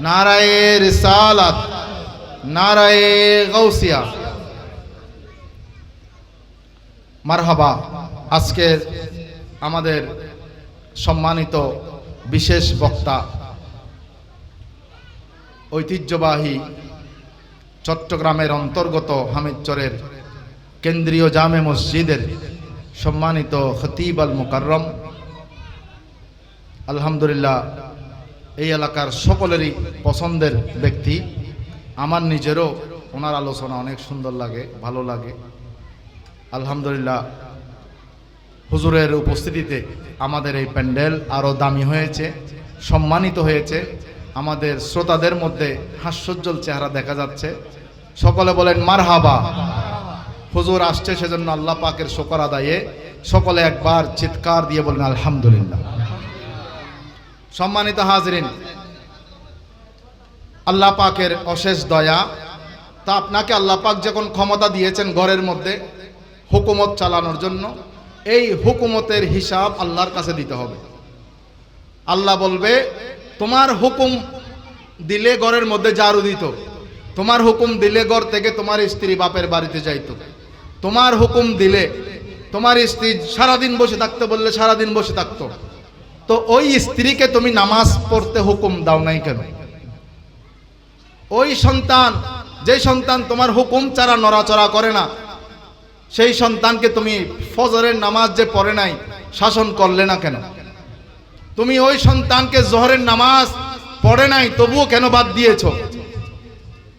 নারায়ে রিসালাত, নারায়ে গাউসিয়া। মারহাবা। আজকের আমাদের সম্মানিত বিশেষ বক্তা, ঐতিহ্যবাহী চট্টগ্রামের অন্তর্গত হামিদচরের কেন্দ্রীয় জামে মসজিদের সম্মানিত খতিব আল মুকাররম, আলহামদুলিল্লাহ এই এলাকার সকলেরই পছন্দের ব্যক্তি। আমার নিজেরও ওনার আলোচনা অনেক সুন্দর লাগে, ভালো লাগে। আলহামদুলিল্লাহ হুজুরের উপস্থিতিতে আমাদের এই প্যান্ডেল আরও দামি হয়েছে, সম্মানিত হয়েছে। আমাদের শ্রোতাদের মধ্যে হাস্যোজ্জ্বল চেহারা দেখা যাচ্ছে। সকলে বলেন মারহাবা। হুজুর আসছে সেজন্য আল্লাহ পাকের শুকর আদায়ে সকলে একবার চিৎকার দিয়ে বলেন আলহামদুলিল্লাহ। সম্মানিত হাজরিন, আল্লাহ পাকের অশেষ দয়া। তা আপনাকে আল্লাহ পাক যখন ক্ষমতা দিয়েছেন ঘরের মধ্যে হুকুমত চালানোর জন্য, এই হুকুমতের হিসাব আল্লাহর কাছে দিতে হবে। আল্লাহ বলবে, তোমার হুকুম দিলে ঘরের মধ্যে ঝাড়ু দিত, তোমার হুকুম দিলে ঘর থেকে তোমার স্ত্রী বাপের বাড়িতে যাইতো, তোমার হুকুম দিলে তোমার স্ত্রী সারাদিন বসে থাকতে বললে সারাদিন বসে থাকতো। তো ওই স্ত্রীকে তুমি নামাজ পড়তে হুকুম দাও নাই কেন? ওই সন্তান, যে সন্তান তোমার হুকুম ছাড়া নড়াচড়া করে না, সেই সন্তানকে তুমি ফজরের নামাজ যে পড়ে নাই শাসন করলে না কেন? তুমি ওই সন্তানকে জোহরের নামাজ পড়ে নাই তবুও কেন বাদ দিয়েছো?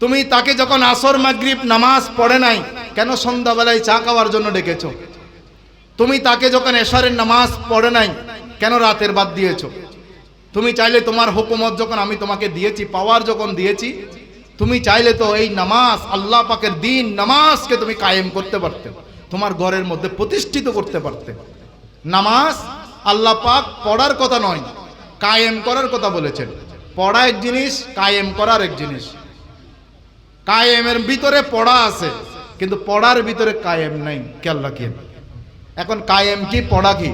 তুমি তাকে যখন আসর মাগরিব নামাজ পড়ে নাই কেন সন্ধ্যাবেলায় চা খাওয়ার জন্য ডেকেছো? তুমি তাকে যখন এশারের নামাজ পড়ে নাই কেন রাতের বাদ দিয়েছো? তুমি চাইলে তোমার হুকুমত যখন আমি তোমাকে দিয়েছি, পাওয়ার যখন দিয়েছি, তুমি চাইলে তো এই নামাজ, আল্লাহ পাকের দিন নামাজকে তুমি কায়েম করতে পারতে, তোমার ঘরের মধ্যে প্রতিষ্ঠিত করতে পারতে। নামাজ আল্লাহ পাক পড়ার কথা নয়, কায়েম করার কথা বলেছেন। পড়া এক জিনিস, কায়েম করার এক জিনিস। কায়েমের ভিতরে পড়া আছে, কিন্তু পড়ার ভিতরে কায়েম নাই। খেয়াল রাখেন। এখন কায়েম কি, পড়া কি?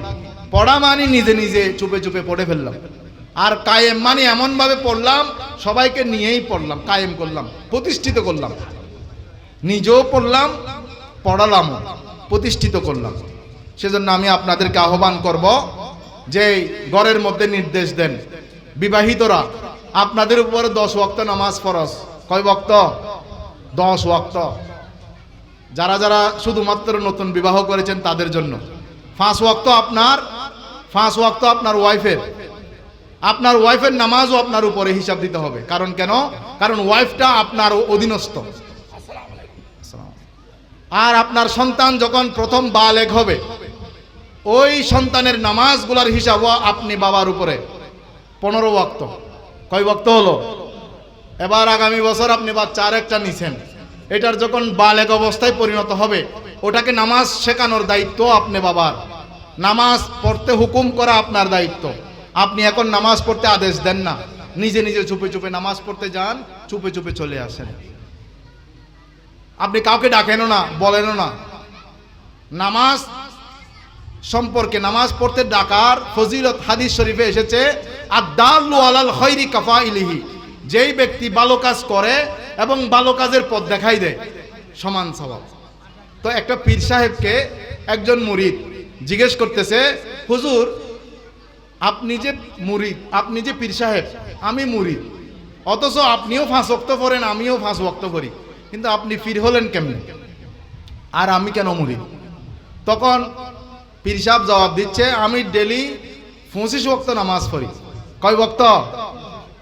পড়া মানে নিজে নিজে চুপে চুপে পড়ে ফেললাম, আর কায়েম মানে এমন ভাবে পড়লাম সবাইকে নিয়েই পড়লাম, কায়েম করলাম, প্রতিষ্ঠিত করলাম, নিজেও পড়লাম, পড়ালাম, প্রতিষ্ঠিত করলাম। সেজন্য আমি আপনাদেরকে আহ্বান করব যে ঘরের মধ্যে নির্দেশ দেন, বিবাহিতরা আপনাদের উপরে 10 ওয়াক্ত নামাজ ফরজ। কয় ওয়াক্ত? 10 ওয়াক্ত। যারা যারা শুধুমাত্র নতুন বিবাহ করেছেন তাদের জন্য 5 ওয়াক্ত আপনার, 5 ওয়াক্ত আপনার ওয়াইফের। আপনার ওয়াইফের নামাজও আপনার উপরে হিসাব দিতে হবে। কারণ কেন? কারণ ওয়াইফটা আপনার অধীনস্থ। আর আপনার সন্তান যখন প্রথম বালেগ হবে, ওই সন্তানের নামাজগুলোর হিসাবও আপনি বাবার উপরে। 15 ওয়াক্ত। কয় ওয়াক্ত হলো? এবার আগামী বছর আপনি বাচ্চা আরেকটা নিছেন, এটার যখন বালেগ অবস্থায় পরিণত হবে, ওটাকে নামাজ শেখানোর দায়িত্ব আপনি বাবার। নামাজ পড়তে হুকুম করা আপনার দায়িত্ব। আপনি এখন নামাজ পড়তে আদেশ দেন না, নিজে নিজে চুপে চুপে নামাজ পড়তে যান, চুপে চুপে চলে আসেন। আপনি কাউকে ডাকেনও না, বলেনও না। নামাজ সম্পর্কে, নামাজ পড়তে ডাকার ফজিলত হাদিস শরীফে এসেছে, আদ-দাল্লু আলাল খায়রি কাফাইলিহি, যেই ব্যক্তি ভালো কাজ করে এবং ভালো কাজের পথ দেখাই দেয়, সমান সওয়াব। তো একটা পীর সাহেবকে একজন মুরিদ জিজ্ঞেস করতেছে, হুজুর আপনি যে মুরিদ, আপনি যে পীর সাহেব, আমি মুরিদ, অথচ আপনিও 5 ওয়াক্ত পড়েন, আমিও 5 ওয়াক্ত করি, কিন্তু আপনি পীর হলেন কেমনে আর আমি কেন মুরিদ? তখন পীর সাহেব জবাব দিচ্ছে, আমি ডেলি 25 ওয়াক্ত নামাজ পড়ি। কয় ওয়াক্ত?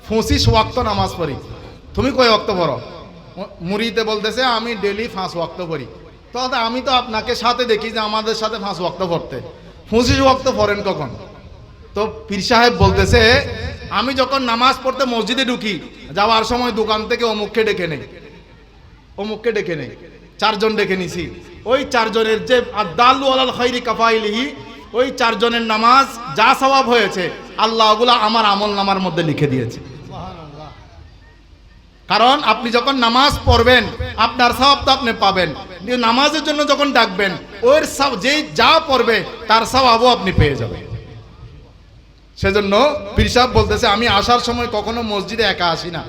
25 ওয়াক্ত নামাজ পড়ি। তুমি কয় ওয়াক্ত পড়ো? মুরিদে বলতেছে আমি ডেলি 5 ওয়াক্ত পড়ি। তো আমি তো আপনাকে সাথে দেখি যে আমাদের সাথে 5 ওয়াক্ত পড়তে, 25 ওয়াক্ত পড়েন কখন? তো পীর সাহেব বলতেছে, আমি যখন নামাজ পড়তে মসজিদে ঢুকি, যাওয়ার সময় দোকান থেকে অমুককে ডেকে নেই, অমুককে ডেকে নেই, 4 জন ডেকে নিছি। ওই 4 জনের যে আদ-দাল্লু আলাল খায়রি কাফাইলিহি, ওই 4 জনের নামাজ যা সওয়াব হয়েছে আল্লাহ ওগুলা আমার আমল নামার মধ্যে লিখে দিয়েছে। কারণ আপনি যখন নামাজ পড়বেন আপনার সওয়াব তো আপনি পাবেন, কিন্তু নামাজের জন্য যখন ডাকবেন ওর যেই যা পড়বে তার সওয়াবও আপনি পেয়ে যাবেন। সেজন্য পীর সাহেব বলতেছে, আমি আসার সময় কখনো মসজিদে একা আসি না,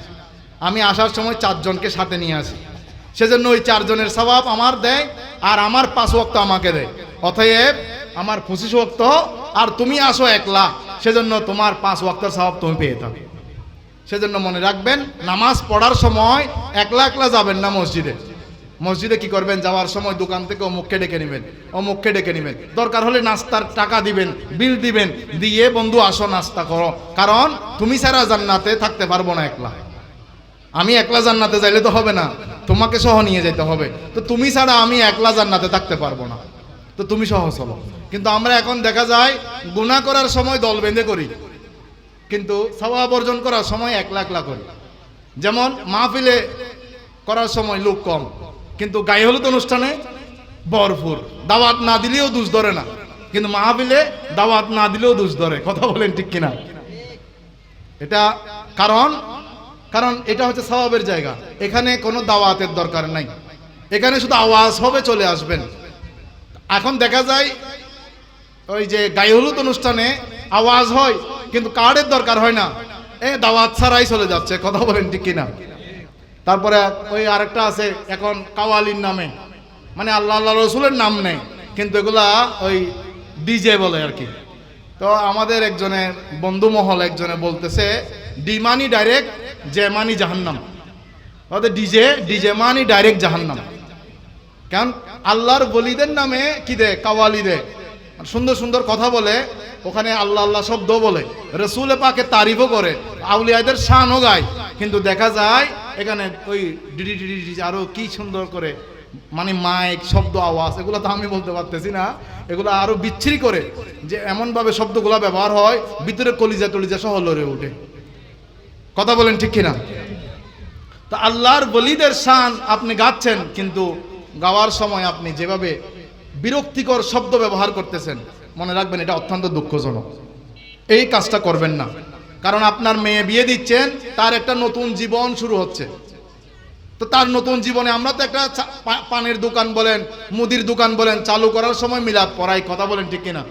আমি আসার সময় 4 জনকে সাথে নিয়ে আসি। সেজন্য ওই 4 জনের সওয়াব আমার দেয়, আর আমার 5 ওয়াক্ত আমাকে দেয়। অতএব আমার 25 ওয়াক্ত, আর তুমি আসো একলা, সেজন্য তোমার 5 ওয়াক্তের সওয়াব তুমি পেয়ে থাকো। সেজন্য মনে রাখবেন, নামাজ পড়ার সময় একলা একলা যাবেন না মসজিদে। মসজিদে কি করবেন? যাওয়ার সময় দোকান থেকে অমুককে ডেকে নেবেন, অমুককে ডেকে নেবেন, দরকার হলে নাস্তার টাকা দিবেন, বিল দিবেন, দিয়ে বন্ধু আসো নাস্তা করো। কারণ তুমি ছাড়া জান্নাতে থাকতে পারবো না একলা। আমি একলা জান্নাতে যাইলে তো হবে না, তোমাকে সহ নিয়ে যেতে হবে। তো তুমি ছাড়া আমি একলা জান্নাতে থাকতে পারবো না, তো তুমি সহ চলো। কিন্তু আমরা এখন দেখা যায় গুনাহ করার সময় দল বেঁধে করি, কিন্তু সওয়াব অর্জন করার সময় একলা একলা করি। যেমন মাহফিলে করার সময় লোক কম, কিন্তু গায়ে হলুদ অনুষ্ঠানে ভরপুর, দাওয়াত না দিলেও দোষ ধরে না, কিন্তু মাহফিলে দাওয়াত না দিলেও দোষ ধরে। কথা বলেন ঠিক কিনা? এটা কারণ এটা হচ্ছে সওয়াবের জায়গা, এখানে কোনো দাওয়াতের দরকার নাই, এখানে শুধু আওয়াজ হবে, চলে আসবেন। এখন দেখা যায় ওই যে গায়ে হলুদ অনুষ্ঠানে আওয়াজ হয় কিন্তু কার্ডের দরকার হয় না, দাওয়াত ছাড়াই চলে যাচ্ছে, কথা বলেন ঠিক কিনা? তারপরে ওই আরেকটা আছে এখন কাওয়ালির নামে, মানে আল্লাহ আল্লাহ রসুলের নাম নেই, কিন্তু এগুলা ওই ডিজে বলে আর কি। তো আমাদের একজনের বন্ধু মহল একজনে বলতেছে ডি মানি ডাইরেক্ট, জে মানি জাহান্নাম। ওদের ডিজে মানি ডাইরেক্ট জাহান্নাম। কারণ আল্লাহর বলিদের নামে কি দে, কাওয়ালি দে, সুন্দর সুন্দর কথা বলে, ওখানে আল্লাহ আল্লাহ শব্দ বলে, রসুলে পাকে তারিফও করে, আউলিয়াদের শানও গায়, কিন্তু দেখা যায় এখানে ওই ডিডি ডিডি আরো কি সুন্দর করে, মানে মাইক শব্দ আওয়াজ, এগুলো তো আমি বলতে পারতেছি না, এগুলো আরো বিচ্ছিরি করে, যে এমনভাবে শব্দগুলো ব্যবহার হয় ভিতরে কলিজা টলিজা সহ লড়ে ওঠে, কথা বলেন ঠিক কিনা? তো আল্লাহর বলিদের শান আপনি গাচ্ছেন, কিন্তু গাওয়ার সময় আপনি যেভাবে বিরক্তিকর শব্দ ব্যবহার করতেছেন, মনে রাখবেন এটা অত্যন্ত দুঃখজনক। এই কাজটা করবেন না, কারণ আপনার মেয়ে বিয়ে দিচ্ছেন, তার একটা নতুন জীবন শুরু হচ্ছে। তো তার নতুন জীবনে আমরা তো একটা পানের দোকান বলেন, মুদির দোকান বলেন, চালু করার সময় মিলাদ পড়াই, কথা বলেন ঠিক কিনা?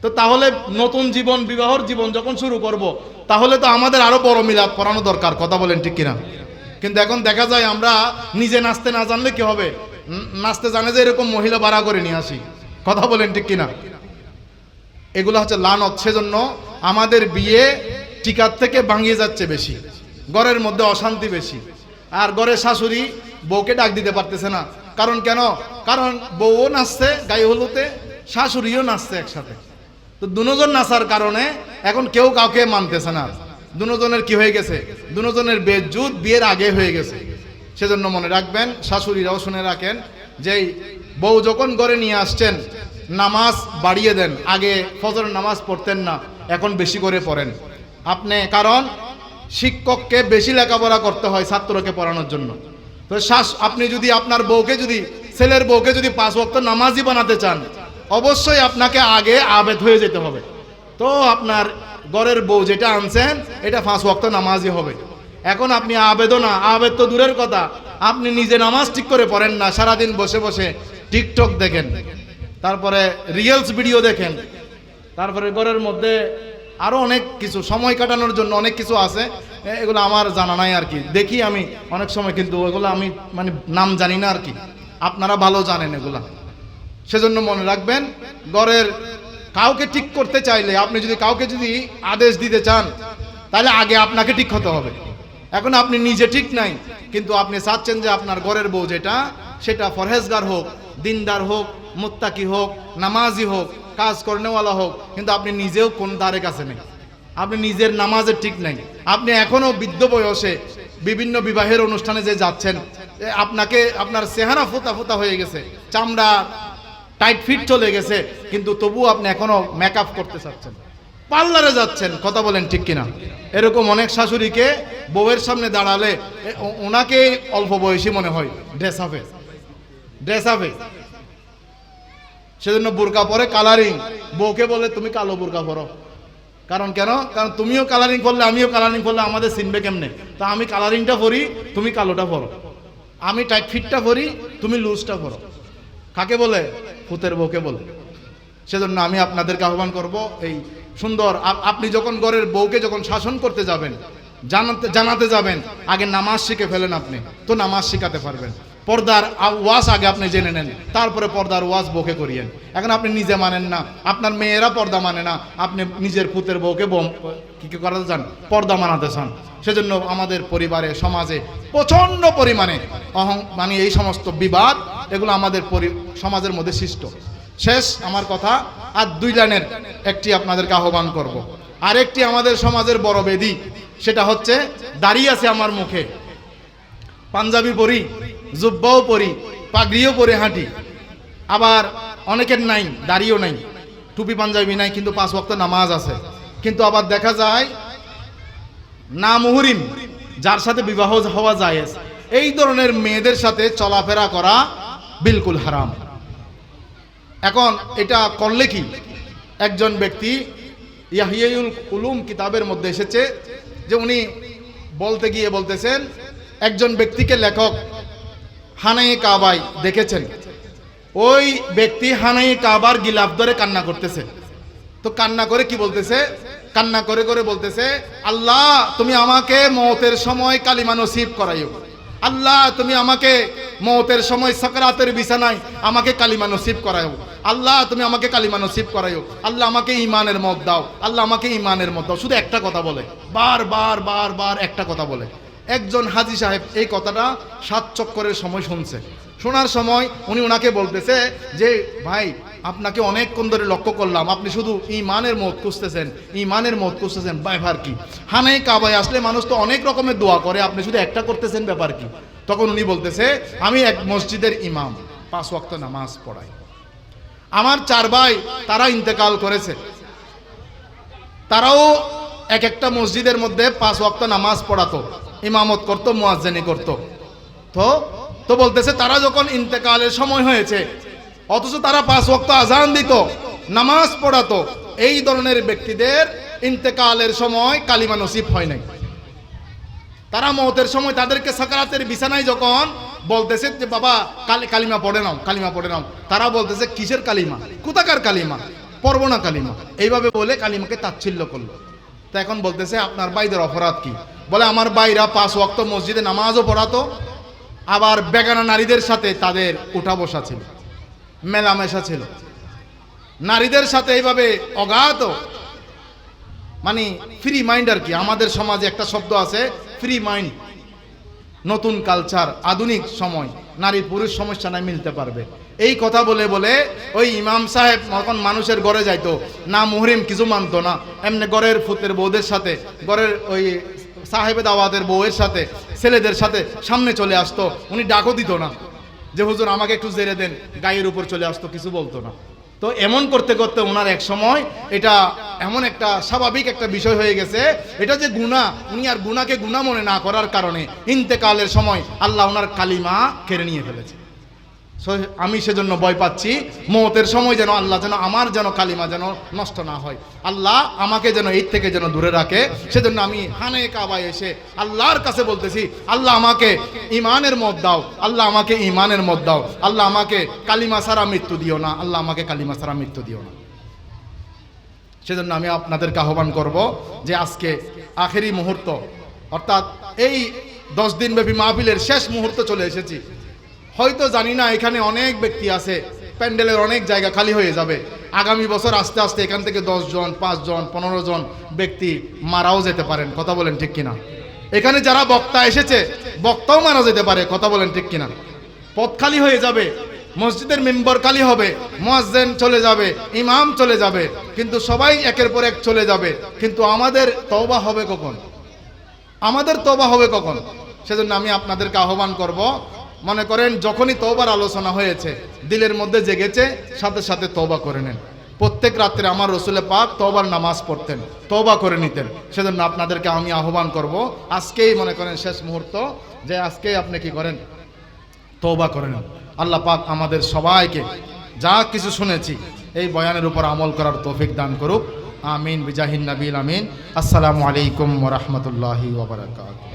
তো তাহলে নতুন জীবন, বিবাহর জীবন যখন শুরু করব, তাহলে তো আমাদের আরো বড় মিলাদ পড়ানো দরকার, কথা বলেন ঠিক কিনা? কিন্তু এখন দেখা যায় আমরা নিজে নাচতে না জানলে কি হবে, নাচতে জানে যে এরকম মহিলা ভাড়া করে নিয়ে আসি, কথা বলেন ঠিক কিনা? এগুলো হচ্ছে লানত। সেজন্য আমাদের বিয়ে টিকার থেকে ভাঙিয়ে যাচ্ছে বেশি, ঘরের মধ্যে অশান্তি বেশি, আর ঘরে শাশুড়ি বউকে ডাক দিতে পারতেছে না। কারণ কেন? কারণ বউও নাচছে গায়ে হলুদে, শাশুড়িও নাচছে একসাথে। তো দুজন নাচার কারণে এখন কেউ কাউকে মানতেছে না, দুজনের কি হয়ে গেছে, দুজনের বেজ্জুত বিয়ের আগে হয়ে গেছে। সেজন্য মনে রাখবেন, শাশুড়িরাও শুনে রাখেন, যে বউ যখন ঘরে নিয়ে আসছেন নামাজ বাড়িয়ে দেন, আগে ফজরের নামাজ পড়তেন না, এখন বেশি করে পড়েন আপনি, কারণ শিক্ষককে বেশি লেখাপড়া করতে হয় ছাত্রকে পড়ানোর জন্য। তো আপনি যদি আপনার বউকে, যদি ছেলের বউকে যদি 5 ওয়াক্ত নামাজি বানাতে চান, অবশ্যই আপনাকে আগে আবেদ হয়ে যেতে হবে। তো আপনার ঘরের বউ যেটা আনছেন এটা 5 ওয়াক্ত নামাজি হবে। এখন আপনি আবেদও না, আবেদ তো দূরের কথা, আপনি নিজে নামাজ ঠিক করে পড়েন না, সারাদিন বসে বসে টিকটক দেখেন, তারপরে রিলস ভিডিও দেখেন, তারপরে ঘরের মধ্যে আরো অনেক কিছু সময় কাটানোর জন্য অনেক কিছু আছে, এগুলো আমার জানা নাই আর কি, দেখি আমি অনেক সময়, কিন্তু ওগুলো আমি মানে নাম জানি না আর কি, আপনারা ভালো জানেন এগুলা। সেজন্য মনে রাখবেন, ঘরের কাউকে ঠিক করতে চাইলে, আপনি যদি কাউকে যদি আদেশ দিতে চান, তাহলে আগে আপনাকে ঠিক হতে হবে। এখন আপনি নিজে ঠিক নাই, কিন্তু আপনি চাচ্ছেন যে আপনার ঘরের বউ যেটা, সেটা ফরহেজগার হোক, দিনদার হোক, মুত্তাকি হোক, নামাজি হোক, কাজ করনেওয়ালা হোক, কিন্তু আপনি নিজেও কোন দ্বারে কাছে নেই, আপনি নিজের নামাজের ঠিক নাই, আপনি এখনো বৃদ্ধ বয়সে বিভিন্ন বিবাহের অনুষ্ঠানে যে যাচ্ছেন, আপনাকে আপনার চেহারা ফোতা ফোতা হয়ে গেছে, চামড়া টাইট ফিট চলে গেছে, কিন্তু তবুও আপনি এখনো মেকআপ করতে চাচ্ছেন, পার্লারে যাচ্ছেন, কথা বলেন ঠিক কিনা? এরকম অনেক শাশুড়িকে বউয়ের সামনে দাঁড়ালে ওনাকে অল্প বয়সী মনে হয়, ড্রেস আপে। সেজন্য বোরকা পরে কালারিং, বউকে বলে তুমি কালো বোরকা পরো, কারণ কেন? কারণ তুমিও কালারিং করলে আমিও কালারিং করলে আমাদের চিনবে কেমনে? তা আমি কালারিংটা পরি, তুমি কালোটা পরো, আমি টাইট ফিটটা পরি, তুমি লুজটা পরো। কাকে বলে? ফুতের বউকে বলে। সেজন্য আমি আপনাদেরকে আহ্বান করব, এই সুন্দর, আপনি যখন ঘরের বউকে যখন শাসন করতে যাবেন, জানাতে যাবেন, আগে নামাজ শিখে ফেলেন, আপনি তো নামাজ শিখাতে পারবেন। পর্দার ওয়াজ আগে আপনি জেনে নেন, তারপরে পর্দার ওয়াজ বউকে করিয়েন। এখন আপনি নিজে মানেন না, আপনার মেয়েরা পর্দা মানে না, আপনি নিজের পুতের বউকে কি করাতে চান? পর্দা মানাতে চান। সেজন্য আমাদের পরিবারে, সমাজে প্রচন্ড পরিমাণে মানে এই সমস্ত বিবাদ, এগুলো আমাদের সমাজের মধ্যে সৃষ্ট। শেষ আমার কথা, আর 2 লাইনের একটি আপনাদেরকে আহ্বান করব। আরেকটি আমাদের সমাজের বড় বেদি, সেটা হচ্ছে দাড়ি আছে আমার মুখে, পাঞ্জাবি পরি, জুব্বাও পরি, পাগড়িও পরে হাঁটি, আবার অনেকের নাই, দাড়িও নাই, টুপি পাঞ্জাবি নাই, কিন্তু 5 ওয়াক্ত নামাজ আছে। কিন্তু আবার দেখা যায় না মুহরিম, যার সাথে বিবাহ হওয়া জায়েজ, এই ধরনের মেয়েদের সাথে চলাফেরা করা বিলকুল হারাম। এখন এটা করলে কি? একজন ব্যক্তি ইয়াহিয়াউল উলুম কিতাবের মধ্যে এসেছে যে উনি বলতে গিয়ে বলতেছেন, একজন ব্যক্তিকে লেখক হানায়ে কাবায় দেখেছেন, ওই ব্যক্তি হানায়ে কাবার গিলাফ ধরে কান্না করতেছে। তো কান্না করে কি বলতেছে, কান্না করে করে বলতেছে, আল্লাহ তুমি আমাকে মওতের সময় কালিমা নসিব করাইও, আল্লাহ তুমি আমাকে মওতের সময় সাকরাতের বিছানায় আমাকে কালিমা নসিব করাইও, আল্লাহ তুমি আমাকে কালিমা নসিব করাইও, আল্লাহ আমাকে ঈমানের মত দাও, আল্লাহ আমাকে ঈমানের মত দাও। শুধু একটা কথা বলে, বারবার বারবার একটা কথা বলে। একজন হাজী সাহেব এই কথাটা 7 চক্করের সময় শুনছে। শোনার সময় উনি ওনাকে বলতেছে যে ভাই আপনাকে অনেকক্ষণ ধরে লক্ষ্য করলাম, আপনি শুধু ঈমানের মত খুঁজতেছেন, ঈমানের মত খুঁজতেছেন, ব্যাপার কি? হানাই কাবায় আসলে মানুষ তো অনেক রকমের দোয়া করে, আপনি শুধু একটা করতেছেন, ব্যাপার কি? তখন উনি বলতেছে, আমি এক মসজিদের ইমাম, 5 ওয়াক্ত নামাজ পড়াই। আমার 4 ভাই তারা ইন্তেকাল করেছে, তারাও এক একটা মসজিদের মধ্যে 5 ওয়াক্ত নামাজ পড়াতো, ইমামত করতো, মুয়াজ্জিনি করতো। তো বলতেছে তারা যখন ইন্তেকালের সময় হয়েছে, অথচ তারা 5 ওয়াক্ত আজান দিত, নামাজ পড়াতো, এই ধরনের ব্যক্তিদের ইন্তেকালের সময় কালিমা নসিব হয় নাই। তারা মওতের সময় তাদেরকে সাকরাতের বিছানায় যখন বলতেছে যে বাবা কালিমা পড়ে নাও, কালিমা পড়ে নাও, তারা বলতেছে কিসের কালিমা, কোথাকার কালিমা, পড়বো না কালিমা, এইভাবে বলে কালিমাকে তাচ্ছিল্য করলো। তো এখন বলতেছে আপনার ভাইদের অপরাধ কি? বলে আমার ভাইরা 5 ওয়াক্ত মসজিদে নামাজও পড়াতো, আবার বেগানা নারীদের সাথে তাদের উঠা বসা ছিল, মেলামেশা ছিল, নারীদের সাথে এইভাবে অগাধ, মানে ফ্রি মাইন্ড আর কি। আমাদের সমাজে একটা শব্দ আছে ফ্রি মাইন্ড, নতুন কালচার, আধুনিক সময়, নারী পুরুষ সমস্যা নাই, মিলতে পারবে। এই কথা বলে বলে ওই ইমাম সাহেব যখন মানুষের ঘরে যাইতো, না মুহরিম কিছু মানতো না, এমনি ঘরের ফুতের বউদের সাথে, ঘরের ওই সাহেবে দাওয়াতের বউয়ের সাথে, ছেলেদের সাথে সামনে চলে আসতো, উনি ডাকও দিত না যে হুজুর আমাকে একটু জেরে দেন, গায়ের উপর চলে আসতো, কিছু বলতো না। তো এমন করতে করতে ওনার এক সময় এটা এমন একটা স্বাভাবিক একটা বিষয় হয়ে গেছে, এটা যে গুনাহ, উনি আর গুনাহকে গুনাহ মনে না করার কারণে ইন্তেকালের সময় আল্লাহ ওনার কালিমা কেড়ে নিয়ে ফেলেছে। আমি সেজন্য ভয় পাচ্ছি, মওতের সময় যেন আল্লাহ যেন আমার যেন কালিমা যেন নষ্ট না হয়, আল্লাহ আমাকে যেন এই থেকে যেন দূরে রাখে। সেজন্য আমি হানে কাবায় এসে আল্লাহর কাছে বলতেছি, আল্লাহ আমাকে ঈমানের মত দাও, আল্লাহ আমাকে ঈমানের মত দাও, আল্লাহ আমাকে কালিমা ছাড়া মৃত্যু দিও না, আল্লাহ আমাকে কালিমা ছাড়া মৃত্যু দিও না। সেজন্য আমি আপনাদেরকে আহ্বান করব যে আজকে আখেরি মুহূর্ত, অর্থাৎ এই 10 দিন ব্যাপী মাহফিলের শেষ মুহূর্ত চলে এসেছি। হয়তো জানি না এখানে অনেক ব্যক্তি আছে, প্যান্ডেলের অনেক জায়গা খালি হয়ে যাবে, আগামী বছর আস্তে আস্তে এখান থেকে 10 জন, 5 জন, 15 জন ব্যক্তি মারাও যেতে পারেন, কথা বলেন ঠিক কিনা? এখানে যারা বক্তা এসেছে, বক্তাও মারা যেতে পারে, কথা বলেন ঠিক কিনা? পথ খালি হয়ে যাবে, মসজিদের মেম্বার খালি হবে, মুয়াজ্জিন চলে যাবে, ইমাম চলে যাবে, কিন্তু সবাই একের পর এক চলে যাবে, কিন্তু আমাদের তওবা হবে কখন? আমাদের তওবা হবে কখন? সেজন্য আমি আপনাদেরকে আহ্বান করব, মনে করেন যখনই তওবার আলোচনা হয়েছে, দিলের মধ্যে জেগেছে, সাথে সাথে তওবা করে নেন। প্রত্যেক রাত্রে আমার রসুল পাক তওবার নামাজ পড়তেন, তওবা করে নিতেন। সেজন্য আপনাদেরকে আমি আহ্বান করব, আজকেই মনে করেন শেষ মুহূর্ত, যে আজকেই আপনি কি করেন, তওবা করে নেন। আল্লাহ পাক আমাদের সবাইকে যা কিছু শুনেছি এই বয়ানের উপর আমল করার তৌফিক দান করুক। আমিন বিজাহিন নবীল আমিন। আসসালামু আলাইকুম ওয়া রাহমাতুল্লাহি ওয়া বারাকাতুহু।